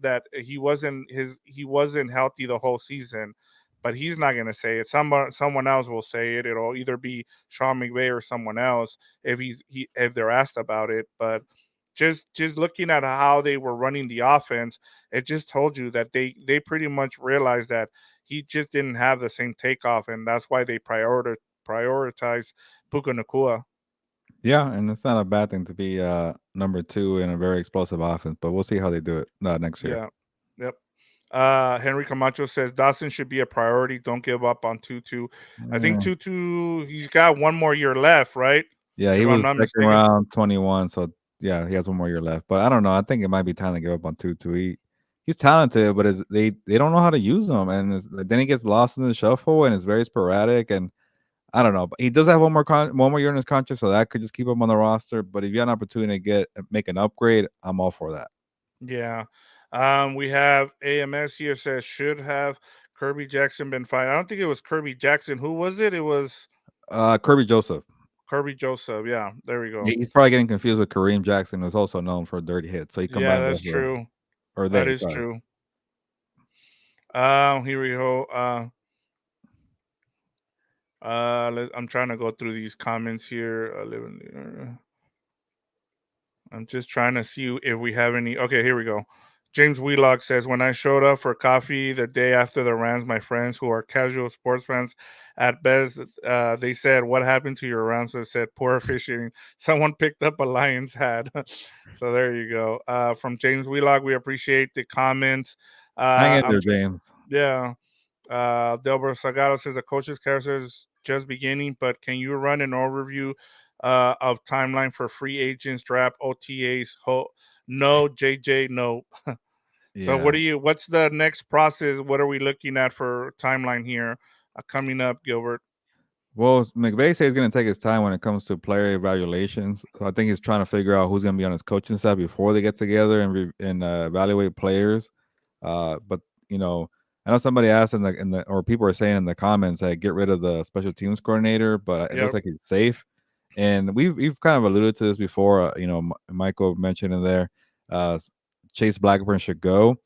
Speaker 1: that he wasn't healthy the whole season. But he's not going to say it. Someone else will say it. It'll either be Sean McVay or someone else if they're asked about it. But just looking at how they were running the offense, it just told you that they pretty much realized that he just didn't have the same takeoff, and that's why they prioritize Puka Nakua.
Speaker 2: Yeah, and it's not a bad thing to be number 2 in a very explosive offense, but we'll see how they do it next year.
Speaker 1: Yeah. Yep. Henry Camacho says Dawson should be a priority. Don't give up on Tutu. I think
Speaker 2: Mm,
Speaker 1: Tutu, he's got one more year left, right?
Speaker 2: yeah, he
Speaker 1: If I'm
Speaker 2: was
Speaker 1: not
Speaker 2: second
Speaker 1: mistaken.
Speaker 2: round 21, so yeah, he has one more year left. But I don't know. I think it might be time to give up on Tutu. He's talented, but they don't know how to use him, and then he gets lost in the shuffle, and it's very sporadic. And I don't know. But he does have one more year in his contract, so that could just keep him on the roster. But if you have an opportunity to make an upgrade, I'm all for that.
Speaker 1: Yeah. We have AMS here says should have Kirby Jackson been fine. I don't think it was Kirby Jackson. Who was it? It was
Speaker 2: Kirby Joseph.
Speaker 1: Kirby Joseph. Yeah, there we go.
Speaker 2: He's probably getting confused with Kareem Jackson, who's also known for dirty hits. So he
Speaker 1: Yeah,
Speaker 2: combined
Speaker 1: that's
Speaker 2: both of them,
Speaker 1: true.
Speaker 2: or
Speaker 1: That
Speaker 2: they.
Speaker 1: is
Speaker 2: Sorry.
Speaker 1: true. Here we go. I'm trying to go through these comments here. I'm just trying to see if we have any. Okay, here we go. James Wheelock says, when I showed up for coffee the day after the Rams, my friends who are casual sports fans at best, they said, what happened to your Rams? I said, poor officiating. Someone picked up a Lions hat. So there you go. From James Wheelock, we appreciate the comments.
Speaker 2: Hang in
Speaker 1: I'm,
Speaker 2: there, James.
Speaker 1: yeah. Delbert Sagado says the coach's carousel is just beginning, but can you run an overview of timeline for free agents, draft, OTAs? No, JJ, no. So
Speaker 2: Yeah.
Speaker 1: what's the next process? What are we looking at for timeline here coming up, Gilbert?
Speaker 2: Well, McVay says he's going to take his time when it comes to player evaluations. So I think he's trying to figure out who's going to be on his coaching staff before they get together and evaluate players. But you know, I know somebody asked in the or people are saying in the comments that get rid of the special teams coordinator, but it looks
Speaker 1: Yep.
Speaker 2: like he's safe. And we've kind of alluded to this before. Michael mentioned in there, uh, Chase Blackburn should go.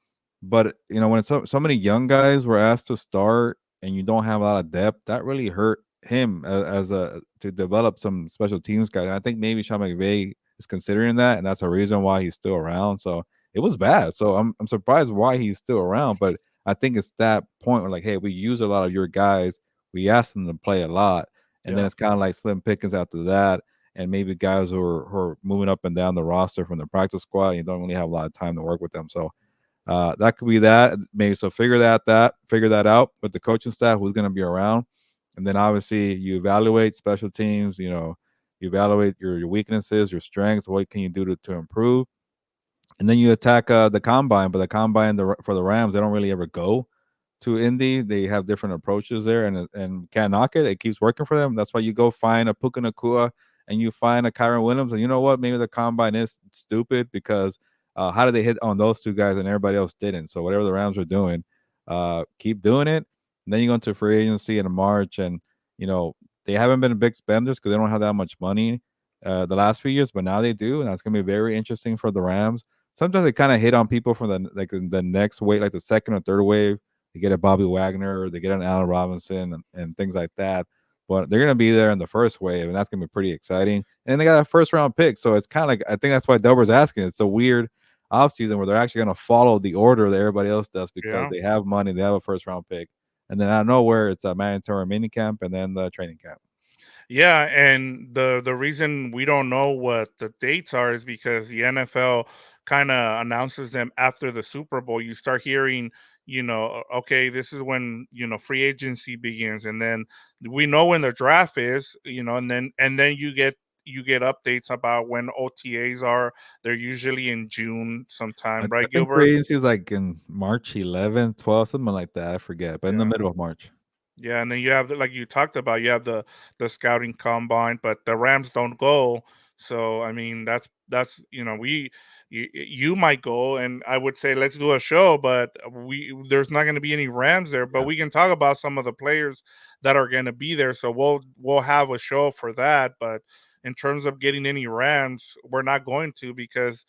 Speaker 2: But when it's so many young guys were asked to start and you don't have a lot of depth, that really hurt him as a to develop some special teams guys. And I think maybe Sean McVay is considering that, and that's a reason why he's still around. So it was bad. So I'm surprised why he's still around. But I think it's that point where like, hey, we use a lot of your guys. We asked them to play a lot, and then
Speaker 1: Yeah.
Speaker 2: it's kind of like slim pickings after that. And maybe guys who are moving up and down the roster from the practice squad, you don't really have a lot of time to work with them. So that could be that. Maybe so figure that out with the coaching staff who's going to be around, and then obviously you evaluate special teams. You evaluate your weaknesses, your strengths. What can you do to improve? And then you attack the combine. But the combine for the Rams, they don't really ever go to Indy. They have different approaches there, and can't knock it. It keeps working for them. That's why you go find a Puka Nakua and you find a Kyron Williams. And you know what? Maybe the combine is stupid because how did they hit on those two guys and everybody else didn't? So whatever the Rams are doing, keep doing it. And then you go into free agency in March, and you know they haven't been big spenders because they don't have that much money the last few years, but now they do, and that's going to be very interesting for the Rams. Sometimes they kind of hit on people from the next wave, like the second or third wave. They get a Bobby Wagner, or they get an Allen Robinson, and things like that. But they're gonna be there in the first wave, and that's gonna be pretty exciting. And they got a first round pick, so it's kind of like I think that's why Delber's asking. It's a weird offseason where they're actually gonna follow the order that everybody else does because
Speaker 1: Yeah.
Speaker 2: they have money, they have a first round pick, and then out of nowhere it's a mandatory mini camp and then the training camp.
Speaker 1: Yeah, and the reason we don't know what the dates are is because the NFL kind of announces them after the Super Bowl. You start hearing, okay, this is when, free agency begins, and then we know when the draft is, and then you get updates about when OTAs are. They're usually in June
Speaker 2: I,
Speaker 1: sometime,
Speaker 2: I
Speaker 1: right,
Speaker 2: think
Speaker 1: Gilbert?
Speaker 2: free agency is like in March 11th, 12th, something like that. I forget, but in the
Speaker 1: Yeah.
Speaker 2: middle of March.
Speaker 1: Yeah, and then you have like you talked about, you have the scouting combine, but the Rams don't go. So I mean, that's you might go, and I would say let's do a show, but there's not going to be any Rams there, but
Speaker 2: Yeah.
Speaker 1: we can talk about some of the players that are going to be there. So we'll have a show for that. But in terms of getting any Rams, we're not going to because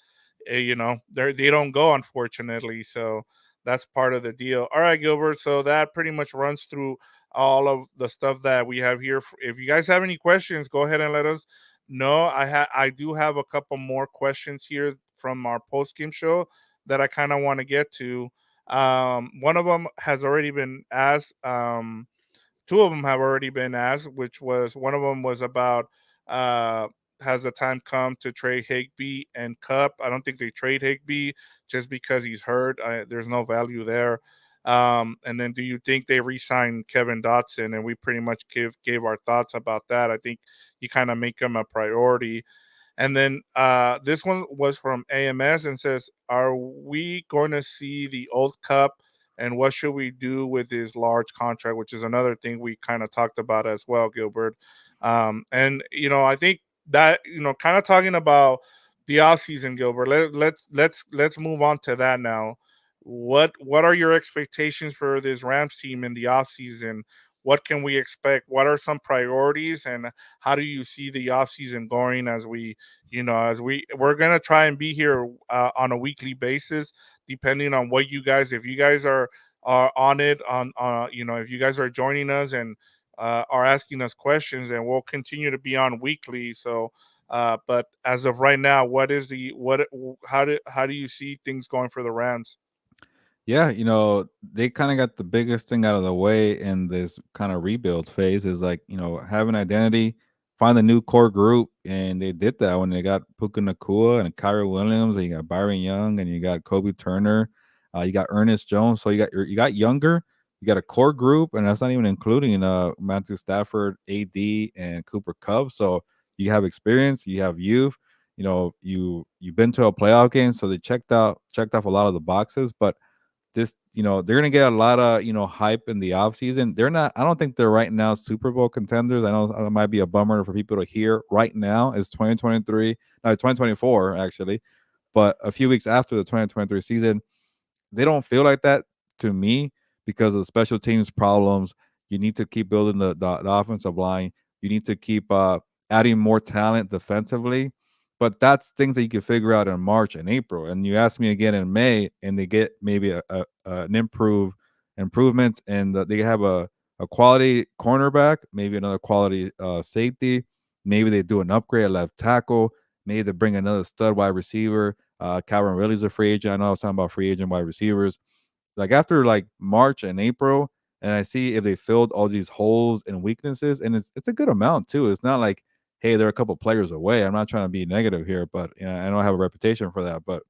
Speaker 1: they don't go, unfortunately. So that's part of the deal. All right, Gilbert. So that pretty much runs through all of the stuff that we have here. If you guys have any questions, go ahead and let us know. I do have a couple more questions here from our post game show that I kind of want to get to. One of them has already been asked. Two of them have already been asked, which was one of them was about uh has the time come to trade Higby and Cup? I don't think they trade Higby just because he's hurt. There's no value there. And then do you think they re-sign Kevin Dotson? And we pretty much gave our thoughts about that. I think you kind of make him a priority. And then this one was from AMS and says, "Are we going to see the old Cup? And what should we do with his large contract?" Which is another thing we kind of talked about as well, Gilbert. And I think that kind of talking about the offseason, Gilbert. Let's move on to that now. What are your expectations for this Rams team in the offseason? What can we expect? What are some priorities, and how do you see the offseason going as we're gonna try and be here on a weekly basis, depending on what you guys, if you guys are on it, on if you guys are joining us and are asking us questions, and we'll continue to be on weekly. So, but as of right now, what is the what? How do you see things going for the Rams?
Speaker 2: Yeah, they kind of got the biggest thing out of the way in this kind of rebuild phase is like, have an identity, find a new core group. And they did that when they got Puka Nakua and Kyrie Williams, and you got Byron Young and you got Kobe Turner, you got Ernest Jones. So you got younger, you got a core group, and that's not even including Matthew Stafford, AD, and Cooper Kupp. So you have experience, you have youth, you've been to a playoff game, so they checked off a lot of the boxes. But they're gonna get a lot of hype in the offseason. They're not, I don't think they're right now Super Bowl contenders. I know it might be a bummer for people to hear right now. It's 2023, no, 2024 actually, but a few weeks after the 2023 season, they don't feel like that to me because of the special teams problems. You need to keep building the offensive line. You need to keep adding more talent defensively. But that's things that you can figure out in March and April. And you ask me again in May, and they get maybe an improvement, and they have a quality cornerback, maybe another quality safety. Maybe they do an upgrade at left tackle. Maybe they bring another stud wide receiver. Calvin Ridley's a free agent. I know I was talking about free agent wide receivers. Like after like March and April, and I see if they filled all these holes and weaknesses, and it's a good amount too. It's not like, hey, they're a couple players away. I'm not trying to be negative here, but I don't have a reputation for that. But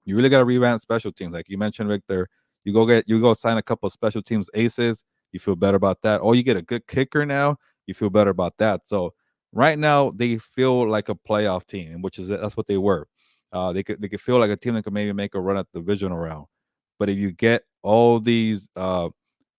Speaker 2: you really got to revamp special teams, like you mentioned, Victor. You go sign a couple of special teams aces. You feel better about that. Or you get a good kicker now. You feel better about that. So right now they feel like a playoff team, which is that's what they were. They could feel like a team that could maybe make a run at the divisional round. But if you get all these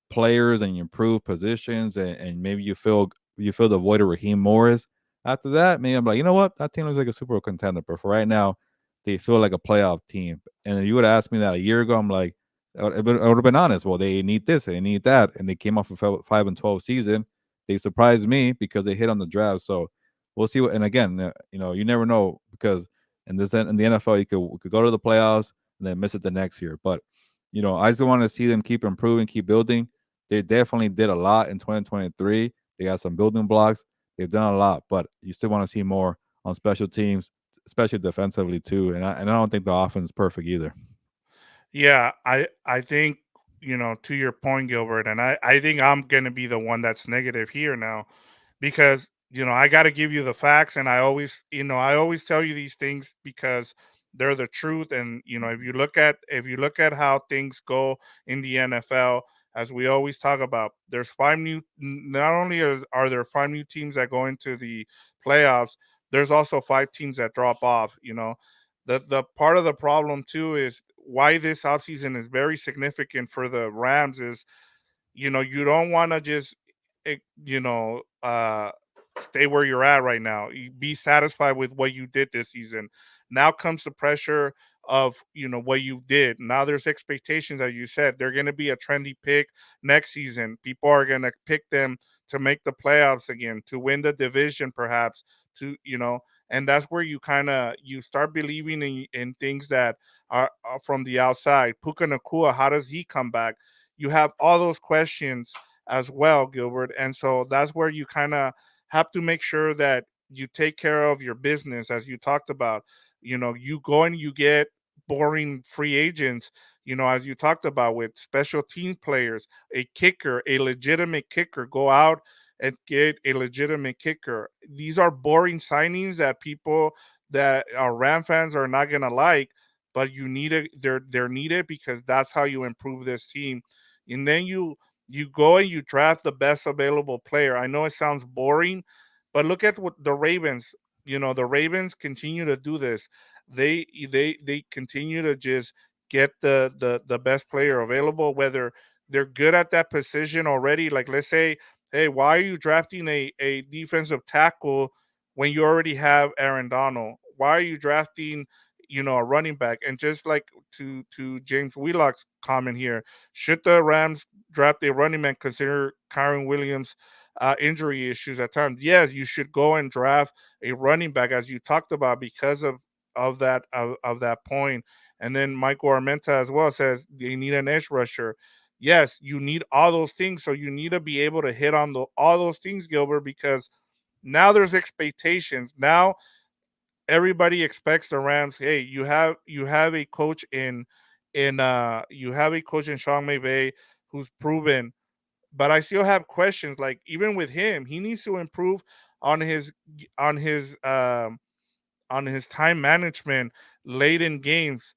Speaker 2: players and you improve positions, and maybe you feel the void of Raheem Morris. After that, maybe I'm like, you know what, that team looks like a Super Bowl contender. But for right now, they feel like a playoff team. And if you would have asked me that a year ago, I'm like, I would have been honest. Well, they need this, they need that, and they came off a 5-12 season. They surprised me because they hit on the draft. So we'll see. And again, you never know because in the NFL, you could go to the playoffs and then miss it the next year. But I just want to see them keep improving, keep building. They definitely did a lot in 2023. They got some building blocks. They've done a lot, but you still want to see more on special teams, especially defensively too. And I don't think the offense is perfect either.
Speaker 1: Yeah, I think to your point, Gilbert, and I think I'm gonna be the one that's negative here now, because I got to give you the facts, and I always tell you these things because they're the truth. And if you look at how things go in the NFL, as we always talk about, there's five new. Not only are there five new teams that go into the playoffs, there's also five teams that drop off. The part of the problem too is why this offseason is very significant for the Rams is you don't want to just eh, you know stay where you're at right now. You be satisfied with what you did this season. Now comes the pressure of what you did. Now there's expectations, as you said, they're going to be a trendy pick next season. People are going to pick them to make the playoffs again, to win the division, perhaps, to and that's where you start believing in things that are from the outside. Puka Nakua, how does he come back? You have all those questions as well, Gilbert. And so that's where you kind of have to make sure that you take care of your business, as you talked about. You go and you get boring free agents, as you talked about with special team players, a kicker, a legitimate kicker, go out and get a legitimate kicker. These are boring signings that people that are Ram fans are not gonna like, but you need it. They're needed because that's how you improve this team. And then you go and you draft the best available player. I know it sounds boring, but look at what the Ravens. The Ravens continue to do this. They continue to just get the best player available, whether they're good at that position already. Like, let's say, hey, why are you drafting a defensive tackle when you already have Aaron Donald? Why are you drafting, a running back? And just like to James Wheelock's comment here, should the Rams draft a running back, consider Kyron Williams' injury issues at times? Yes, you should go and draft a running back, as you talked about, because of that point. And then Michael Armenta as well says they need an edge rusher. Yes, you need all those things. So you need to be able to hit on all those things, Gilbert, because now there's expectations. Now everybody expects the Rams. Hey, you have a coach in Sean McVay who's proven, but I still have questions. Like, even with him, he needs to improve on on his um on his time management late in games.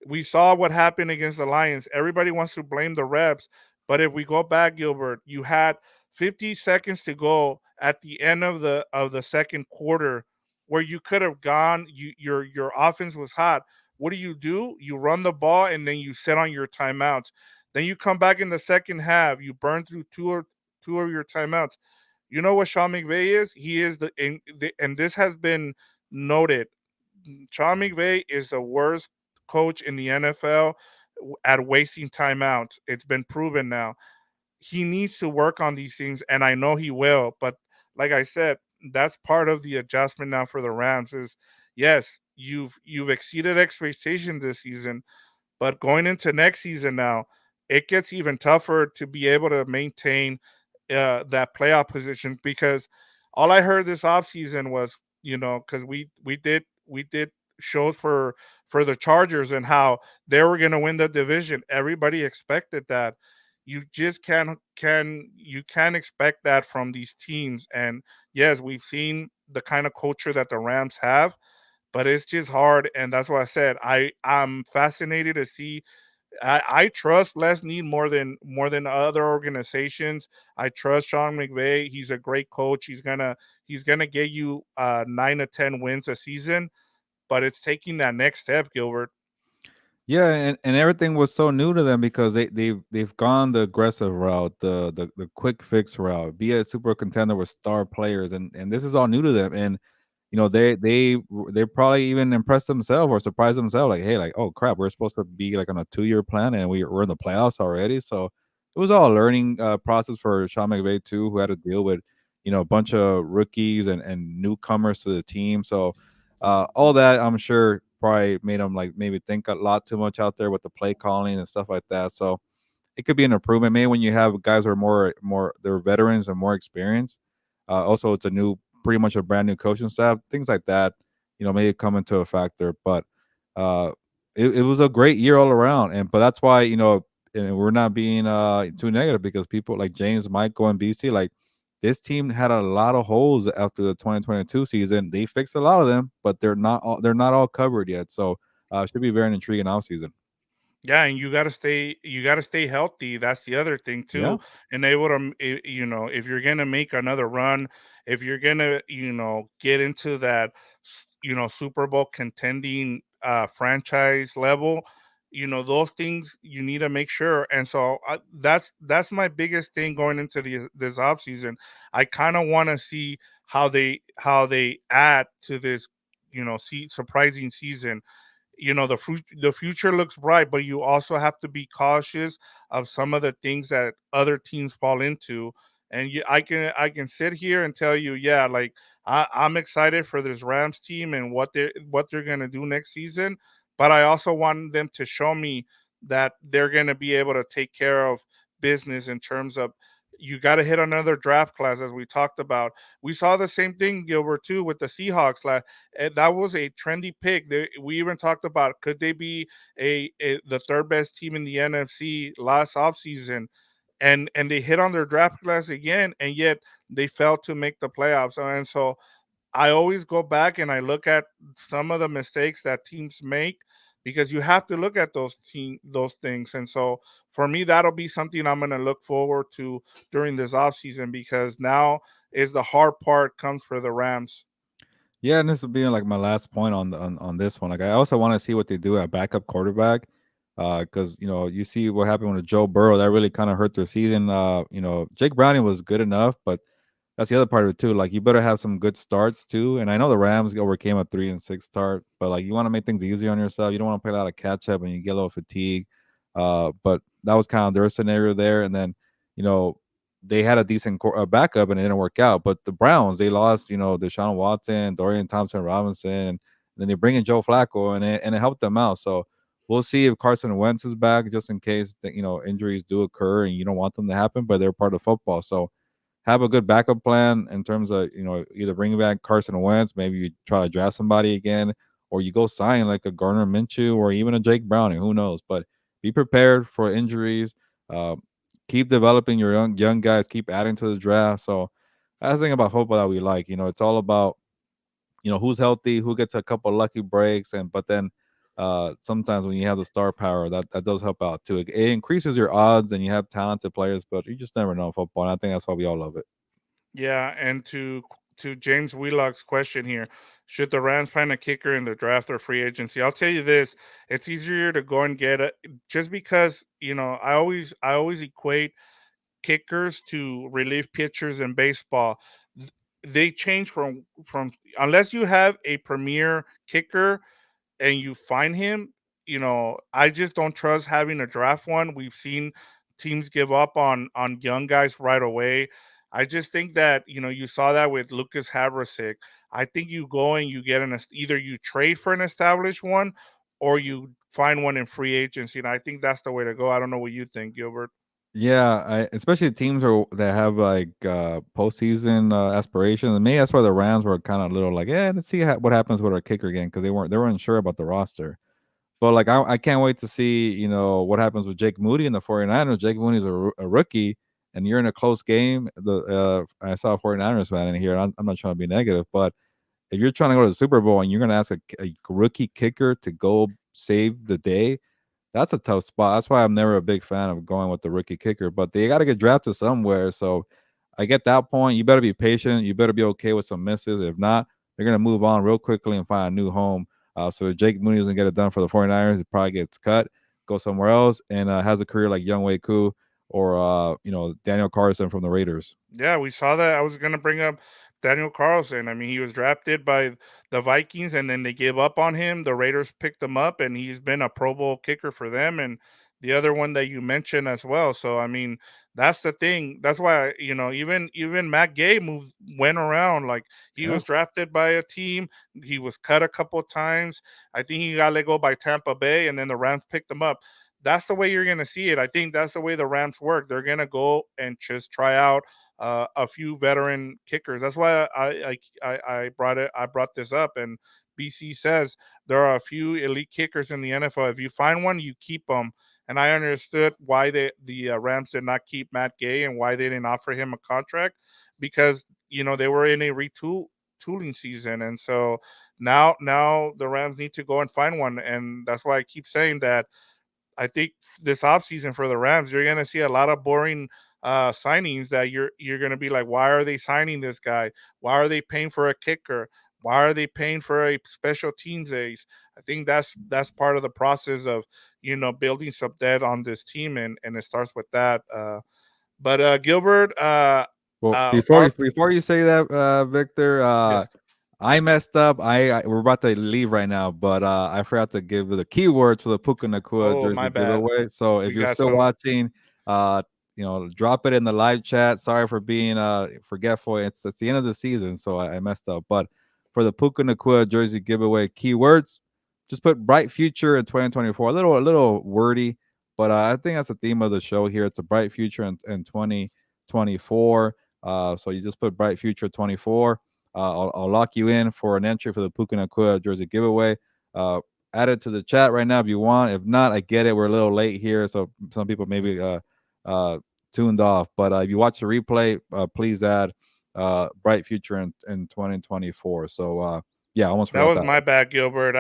Speaker 1: We saw what happened against the Lions. Everybody wants to blame the reps, but if we go back, Gilbert, you had 50 seconds to go at the end of the second quarter, where you could have gone. Your offense was hot. What do? You run the ball and then you sit on your timeouts. Then you come back in the second half. You burn through two of your timeouts. You know what Sean McVay is? He is and this has been noted. Sean McVay is the worst coach in the NFL at wasting timeouts. It's been proven now. He needs to work on these things, and I know he will. But like I said, that's part of the adjustment now for the Rams. Is yes, you've exceeded expectations this season, but going into next season now, it gets even tougher to be able to maintain that playoff position, because all I heard this offseason was, because we did shows for the Chargers and how they were going to win the division. Everybody expected that. You just can't expect that from these teams. And yes, we've seen the kind of culture that the Rams have, but it's just hard. And that's why I said I'm fascinated to see. I trust Les Need more than other organizations. I trust Sean McVay. He's a great coach. He's gonna get you 9 to 10 wins a season, but it's taking that next step, Gilbert.
Speaker 2: Yeah, and everything was so new to them because they've gone the aggressive route, the quick fix route, be a super contender with star players, and this is all new to them. And they probably even impressed themselves or surprised themselves, like, hey, like, oh crap, we're supposed to be like on a 2-year plan and we're in the playoffs already. So it was all a learning process for Sean McVay too, who had to deal with a bunch of rookies and newcomers to the team. So all that I'm sure probably made him like maybe think a lot too much out there with the play calling and stuff like that. So it could be an improvement. Maybe when you have guys who are more they're veterans and more experienced. Also, it's a new, pretty much a brand new coaching staff. Things like that, may come into a factor. But uh, it was a great year all around, and but that's why and we're not being too negative because people like James, Michael, and BC like this team had a lot of holes after the 2022 season. They fixed a lot of them, but they're not all covered yet. So it should be very intriguing off season.
Speaker 1: Yeah, and you got to stay healthy. That's the other thing
Speaker 2: Yeah.
Speaker 1: too. And able to, if you're gonna make another run, if you're gonna, get into that, Super Bowl contending franchise level, those things you need to make sure. And so that's my biggest thing going into this off season. I kind of want to see how they add to this, surprising season. The future looks bright, but you also have to be cautious of some of the things that other teams fall into. And I can sit here and tell you, yeah, like I'm excited for this Rams team and what they're gonna do next season, but I also want them to show me that they're gonna be able to take care of business in terms of, you got to hit another draft class, as we talked about. We saw the same thing, Gilbert, too, with the Seahawks. And that was a trendy pick. We even talked about, could they be the third best team in the NFC last offseason? and they hit on their draft class again, and yet they failed to make the playoffs. And so I always go back and I look at some of the mistakes that teams make, because you have to look at those things. And so for me, that'll be something I'm going to look forward to during this offseason, because now is the hard part comes for the Rams.
Speaker 2: Yeah, and this will be like my last point on on this one. Like, I also want to see what they do at backup quarterback, because you see what happened with Joe Burrow. That really kind of hurt their season. Jake Browning was good enough, but that's the other part of it too. Like, you better have some good starts too. And I know the Rams overcame a 3-6 start, but like, you want to make things easier on yourself. You don't want to play a lot of catch up and you get a little fatigue. But that was kind of their scenario there. And then, you know, they had a decent backup and it didn't work out. But the Browns, they lost, Deshaun Watson, Dorian Thompson Robinson, and then they bring in Joe Flacco, and it helped them out. So we'll see if Carson Wentz is back, just in case that injuries do occur and you don't want them to happen, but they're part of football. So have a good backup plan in terms of either bringing back Carson Wentz, maybe you try to draft somebody again, or you go sign like a Gardner Minshew or even a Jake Browning. Who knows? But be prepared for injuries. Uh, keep developing your young guys. Keep adding to the draft. So that's the thing about football that we like. It's all about who's healthy, who gets a couple lucky breaks, and but then sometimes when you have the star power, that does help out too. It increases your odds, and you have talented players, but you just never know in football. And I think that's why we all love it.
Speaker 1: Yeah, and to James Wheelock's question here, should the Rams find a kicker in the draft or free agency? I'll tell you this: it's easier to go and get it, just because I always equate kickers to relief pitchers in baseball. They change from unless you have a premier kicker and you find him, I just don't trust having a draft one. We've seen teams give up on young guys right away. I just think that you saw that with Lucas Havrasik. I think you go and you get either you trade for an established one or you find one in free agency, and I think that's the way to go. I don't know what you think, Gilbert.
Speaker 2: Yeah, especially teams that have like postseason aspirations. And maybe that's why the Rams were kind of little like, yeah, let's see what happens with our kicker again, because they weren't sure about the roster. But like, I can't wait to see what happens with Jake Moody in the 49ers. Jake Moody is a rookie, and you're in a close game. I saw a 49ers fan in here. I'm not trying to be negative, but if you're trying to go to the Super Bowl and you're going to ask a rookie kicker to go save the day, that's a tough spot. That's why I'm never a big fan of going with the rookie kicker. But they got to get drafted somewhere. So I get that point. You better be patient. You better be okay with some misses. If not, they're going to move on real quickly and find a new home. So if Jake Mooney doesn't get it done for the 49ers, he probably gets cut, go somewhere else, and has a career like Young Wei Koo or Daniel Carlson from the Raiders.
Speaker 1: Yeah, we saw that. I was gonna bring up Daniel Carlson. I mean, he was drafted by the Vikings, and then they gave up on him. The Raiders picked him up, and he's been a Pro Bowl kicker for them. And the other one that you mentioned as well. So I mean, that's the thing. That's why even Matt Gay went around. Like, he
Speaker 2: Yeah.
Speaker 1: was drafted by a team. He was cut a couple times. I think he got let go by Tampa Bay, and then the Rams picked him up. That's the way you're gonna see it. I think that's the way the Rams work. They're gonna go and just try out a few veteran kickers. That's why I brought it. I brought this up, and BC says there are a few elite kickers in the NFL. If you find one, you keep them. And I understood why the Rams did not keep Matt Gay and why they didn't offer him a contract, because they were in a retooling season, and so now the Rams need to go and find one, and that's why I keep saying that I think this offseason for the Rams, you're going to see a lot of boring signings that you're going to be like, why are they signing this guy? Why are they paying for a kicker? Why are they paying for a special teams ace? I think that's part of the process of building some debt on this team, and it starts with that. But Gilbert,
Speaker 2: Well,
Speaker 1: our
Speaker 2: before you say that, Victor,
Speaker 1: yes.
Speaker 2: I messed up. We're about to leave right now, but I forgot to give the keywords for the Puka Nakua
Speaker 1: Oh, my
Speaker 2: jersey
Speaker 1: bad.
Speaker 2: giveaway. So if
Speaker 1: We
Speaker 2: you're
Speaker 1: got
Speaker 2: still
Speaker 1: some.
Speaker 2: watching, drop it in the live chat. Sorry for being forgetful. It's the end of the season, so I messed up. But for the Puka Nakua jersey giveaway keywords, just put bright future in 2024. A little wordy, but I think that's the theme of the show here. It's a bright future in 2024. So you just put bright future 24. I'll lock you in for an entry for the Puka Nakua jersey giveaway. Uh, Add it to the chat right now if you want. If not, I get it. We're a little late here, so some people maybe tuned off. But if you watch the replay, please add bright future in 2024. So yeah, I almost
Speaker 1: That
Speaker 2: forgot
Speaker 1: was
Speaker 2: that.
Speaker 1: my bad, Gilbert.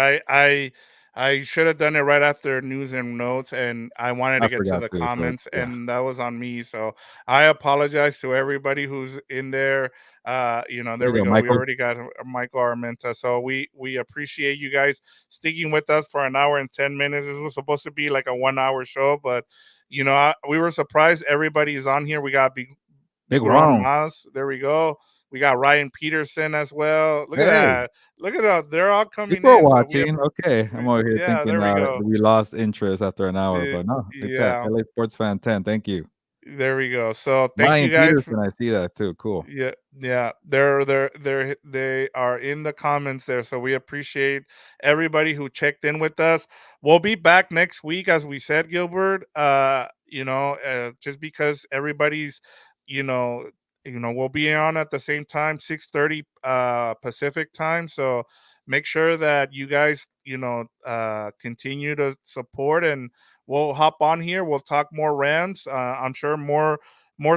Speaker 1: I should have done it right after news and notes, and I wanted
Speaker 2: I
Speaker 1: to get to
Speaker 2: forgot
Speaker 1: the
Speaker 2: too. So
Speaker 1: comments,
Speaker 2: yeah,
Speaker 1: and that was on me. So I apologize to everybody who's in there.
Speaker 2: there
Speaker 1: There
Speaker 2: you
Speaker 1: we
Speaker 2: go,
Speaker 1: go. We
Speaker 2: Michael.
Speaker 1: already got Michael Armenta. So we appreciate you guys sticking with us for an hour and 10 minutes. This was supposed to be like a 1 hour show, but we were surprised everybody is on here. We got
Speaker 2: Big
Speaker 1: Biguron
Speaker 2: Ron.
Speaker 1: Mas. There we go. We got Ryan Peterson as well. Look at
Speaker 2: Hey,
Speaker 1: that. Look at that. They're all coming
Speaker 2: people are
Speaker 1: in. So
Speaker 2: watching. Okay, I'm over here
Speaker 1: yeah,
Speaker 2: thinking
Speaker 1: there we go.
Speaker 2: we lost interest after an hour,
Speaker 1: Uh,
Speaker 2: but no, look at that.
Speaker 1: yeah,
Speaker 2: LA Sports Fan 10. Thank you.
Speaker 1: there we go. So thank you
Speaker 2: Ryan
Speaker 1: guys.
Speaker 2: Peterson, I see that too. Cool.
Speaker 1: Yeah, yeah, they are in the comments there, so we appreciate everybody who checked in with us. We'll be back next week, as we said, Gilbert. Just because everybody's, you know, we'll be on at the same time, 6:30 Pacific time. So make sure that you guys, continue to support, and we'll hop on here. We'll talk more Rams. I'm sure more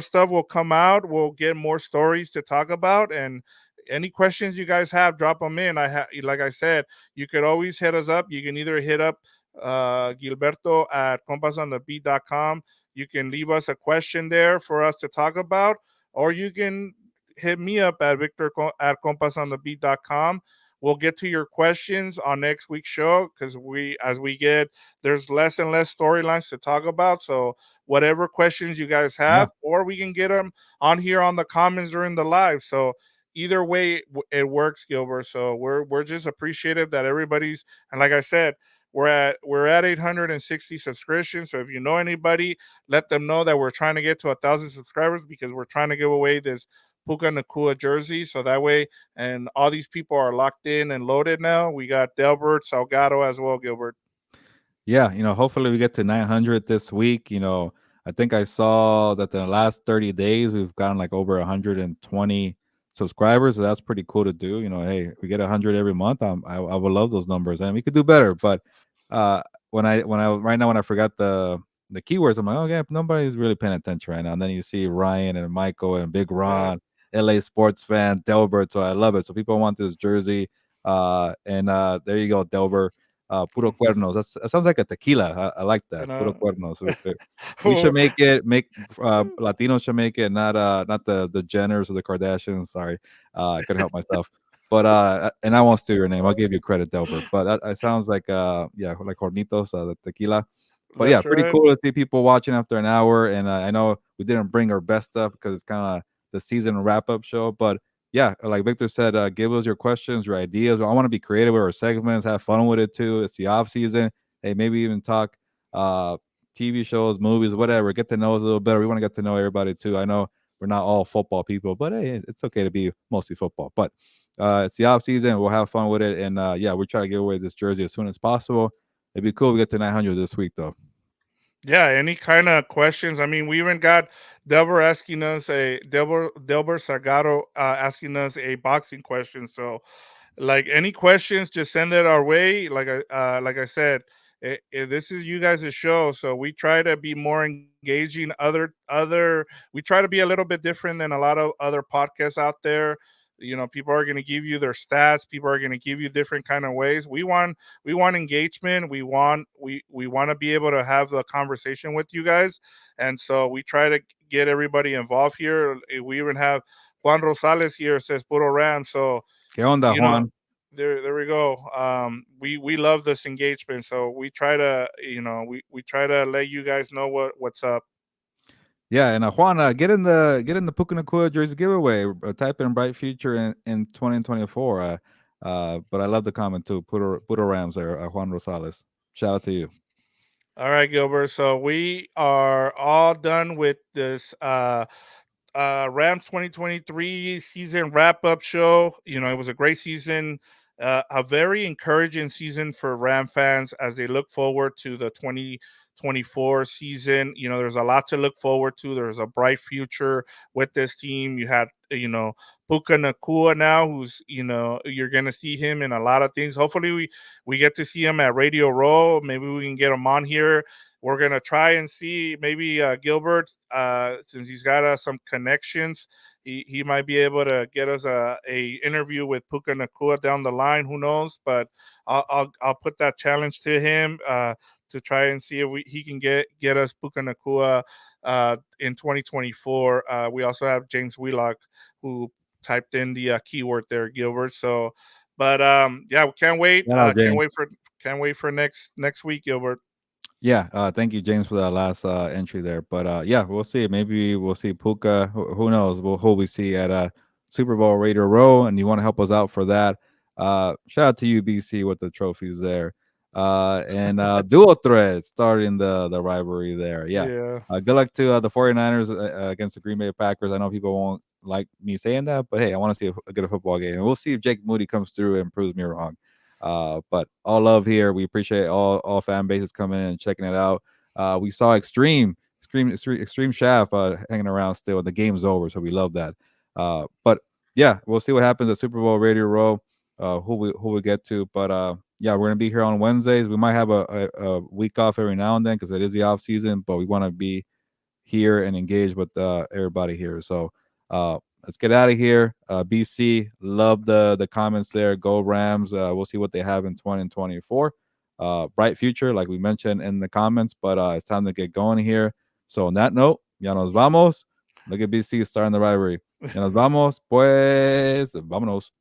Speaker 1: stuff will come out. We'll get more stories to talk about, and any questions you guys have, drop them in. Like I said, you could always hit us up. You can either hit up Gilberto at compasonthebeat.com. You can leave us a question there for us to talk about, or you can hit me up at Victor at compasonthebeat.com. We'll get to your questions on next week's show, because as we get, there's less and less storylines to talk about. So whatever questions you guys
Speaker 2: Yeah.
Speaker 1: have, or we can get them on here on the comments during the live. So either way, it works, Gilbert. So we're just appreciative that everybody's, and like I said, we're at 860 subscriptions. So if you know anybody, let them know that we're trying to get to 1,000 subscribers, because we're trying to give away this Puka Nakua jersey. So that way, and all these people are locked in and loaded now. We got Delbert Salgado as well, Gilbert.
Speaker 2: Yeah, hopefully we get to 900 this week. I think I saw that in the last 30 days we've gotten like over 120 subscribers. So that's pretty cool to do. Hey, if we get 100 every month. I would love those numbers, and we could do better. But uh, when I right now when I forgot the keywords, I'm like, oh yeah, nobody's really paying attention right now. And then you see Ryan and Michael and Big
Speaker 1: Yeah.
Speaker 2: Ron, LA sports fan, Delbert. So I love it. So people want this jersey. And there you go, Delbert. Puro cuernos. That sounds like a tequila. I like that.
Speaker 1: And
Speaker 2: Puro cuernos. We
Speaker 1: well,
Speaker 2: should make Latinos should make it, not the Jenners or the Kardashians. Sorry, I couldn't help myself. But and I won't steal your name. I'll give you credit, Delbert. But that sounds like yeah, like Hornitos, the tequila. But yeah,
Speaker 1: that's
Speaker 2: pretty
Speaker 1: right.
Speaker 2: cool to see people watching after an hour. And I know we didn't bring our best stuff because it's kind of the season wrap up show. But yeah, like Victor said, give us your questions, your ideas. I want to be creative with our segments, have fun with it too. It's the off season. Hey, maybe even talk uh TV shows, movies, whatever. Get to know us a little better. We want to get to know everybody too. I know we're not all football people, but hey, it's okay to be mostly football. But it's the off season. We'll have fun with it. And yeah, we'll try to give away this jersey as soon as possible. It'd be cool. We get to 900 this week though.
Speaker 1: Yeah, any kind of questions. I mean, we even got Delbert Sargato asking us a boxing question. So like any questions, just send it our way. Like I said, this is you guys' show, so we try to be more engaging. We try to be a little bit different than a lot of other podcasts out there. People are going to give you their stats. People are going to give you different kind of ways. We want engagement. We want to be able to have the conversation with you guys, and so we try to get everybody involved here. We even have Juan Rosales here, says Puro Ram. So
Speaker 2: ¿Qué onda,
Speaker 1: you know
Speaker 2: Juan?
Speaker 1: there we go. We love this engagement, so we try to we try to let you guys know what's up.
Speaker 2: Yeah, and Juan, get in the Puka Nakua jersey giveaway. Type in bright future in 2024. But I love the comment too. Puro Rams there, Juan Rosales. Shout out to you.
Speaker 1: All right, Gilbert, so we are all done with this Rams 2023 season wrap up show. It was a great season, a very encouraging season for Ram fans as they look forward to the 2024 season. There's a lot to look forward to. There's a bright future with this team. You had, Puka Nakua now, who's, you know, you're gonna see him in a lot of things. Hopefully, we get to see him at Radio Row. Maybe we can get him on here. We're gonna try and see maybe Gilbert, since he's got some connections. He might be able to get us a interview with Puka Nakua down the line. Who knows? But I'll put that challenge to him, to try and see if he can get us Puka Nakua in 2024. We also have James Wheelock, who typed in the keyword there, Gilbert. So, but yeah, we can't wait.
Speaker 2: Shout out, James.
Speaker 1: Can't wait for next week, Gilbert.
Speaker 2: Yeah, thank you, James, for that last entry there. But yeah, we'll see. Maybe we'll see Puka. Who knows? Who we see at Super Bowl Radio Row, and you want to help us out for that? Shout out to you, BC, with the trophies there. And dual thread starting the rivalry there. Yeah.
Speaker 1: Yeah.
Speaker 2: Good luck to the 49ers against the Green Bay Packers. I know people won't like me saying that, but hey, I want to see a good football game, and we'll see if Jake Moody comes through and proves me wrong. But all love here. We appreciate all fan bases coming in and checking it out. We saw Extreme Shaft hanging around still. The game's over, so we love that. But yeah, we'll see what happens at Super Bowl Radio Row. Who we get to, but yeah, we're gonna be here on Wednesdays. We might have a week off every now and then because it is the off season, but we want to be here and engage with everybody here. So let's get out of here. BC, love the comments there. Go Rams. We'll see what they have in 2024. Bright future, like we mentioned in the comments, but it's time to get going here. So on that note, ya nos vamos. Look at BC starting the rivalry. Ya nos vamos, pues, vámonos.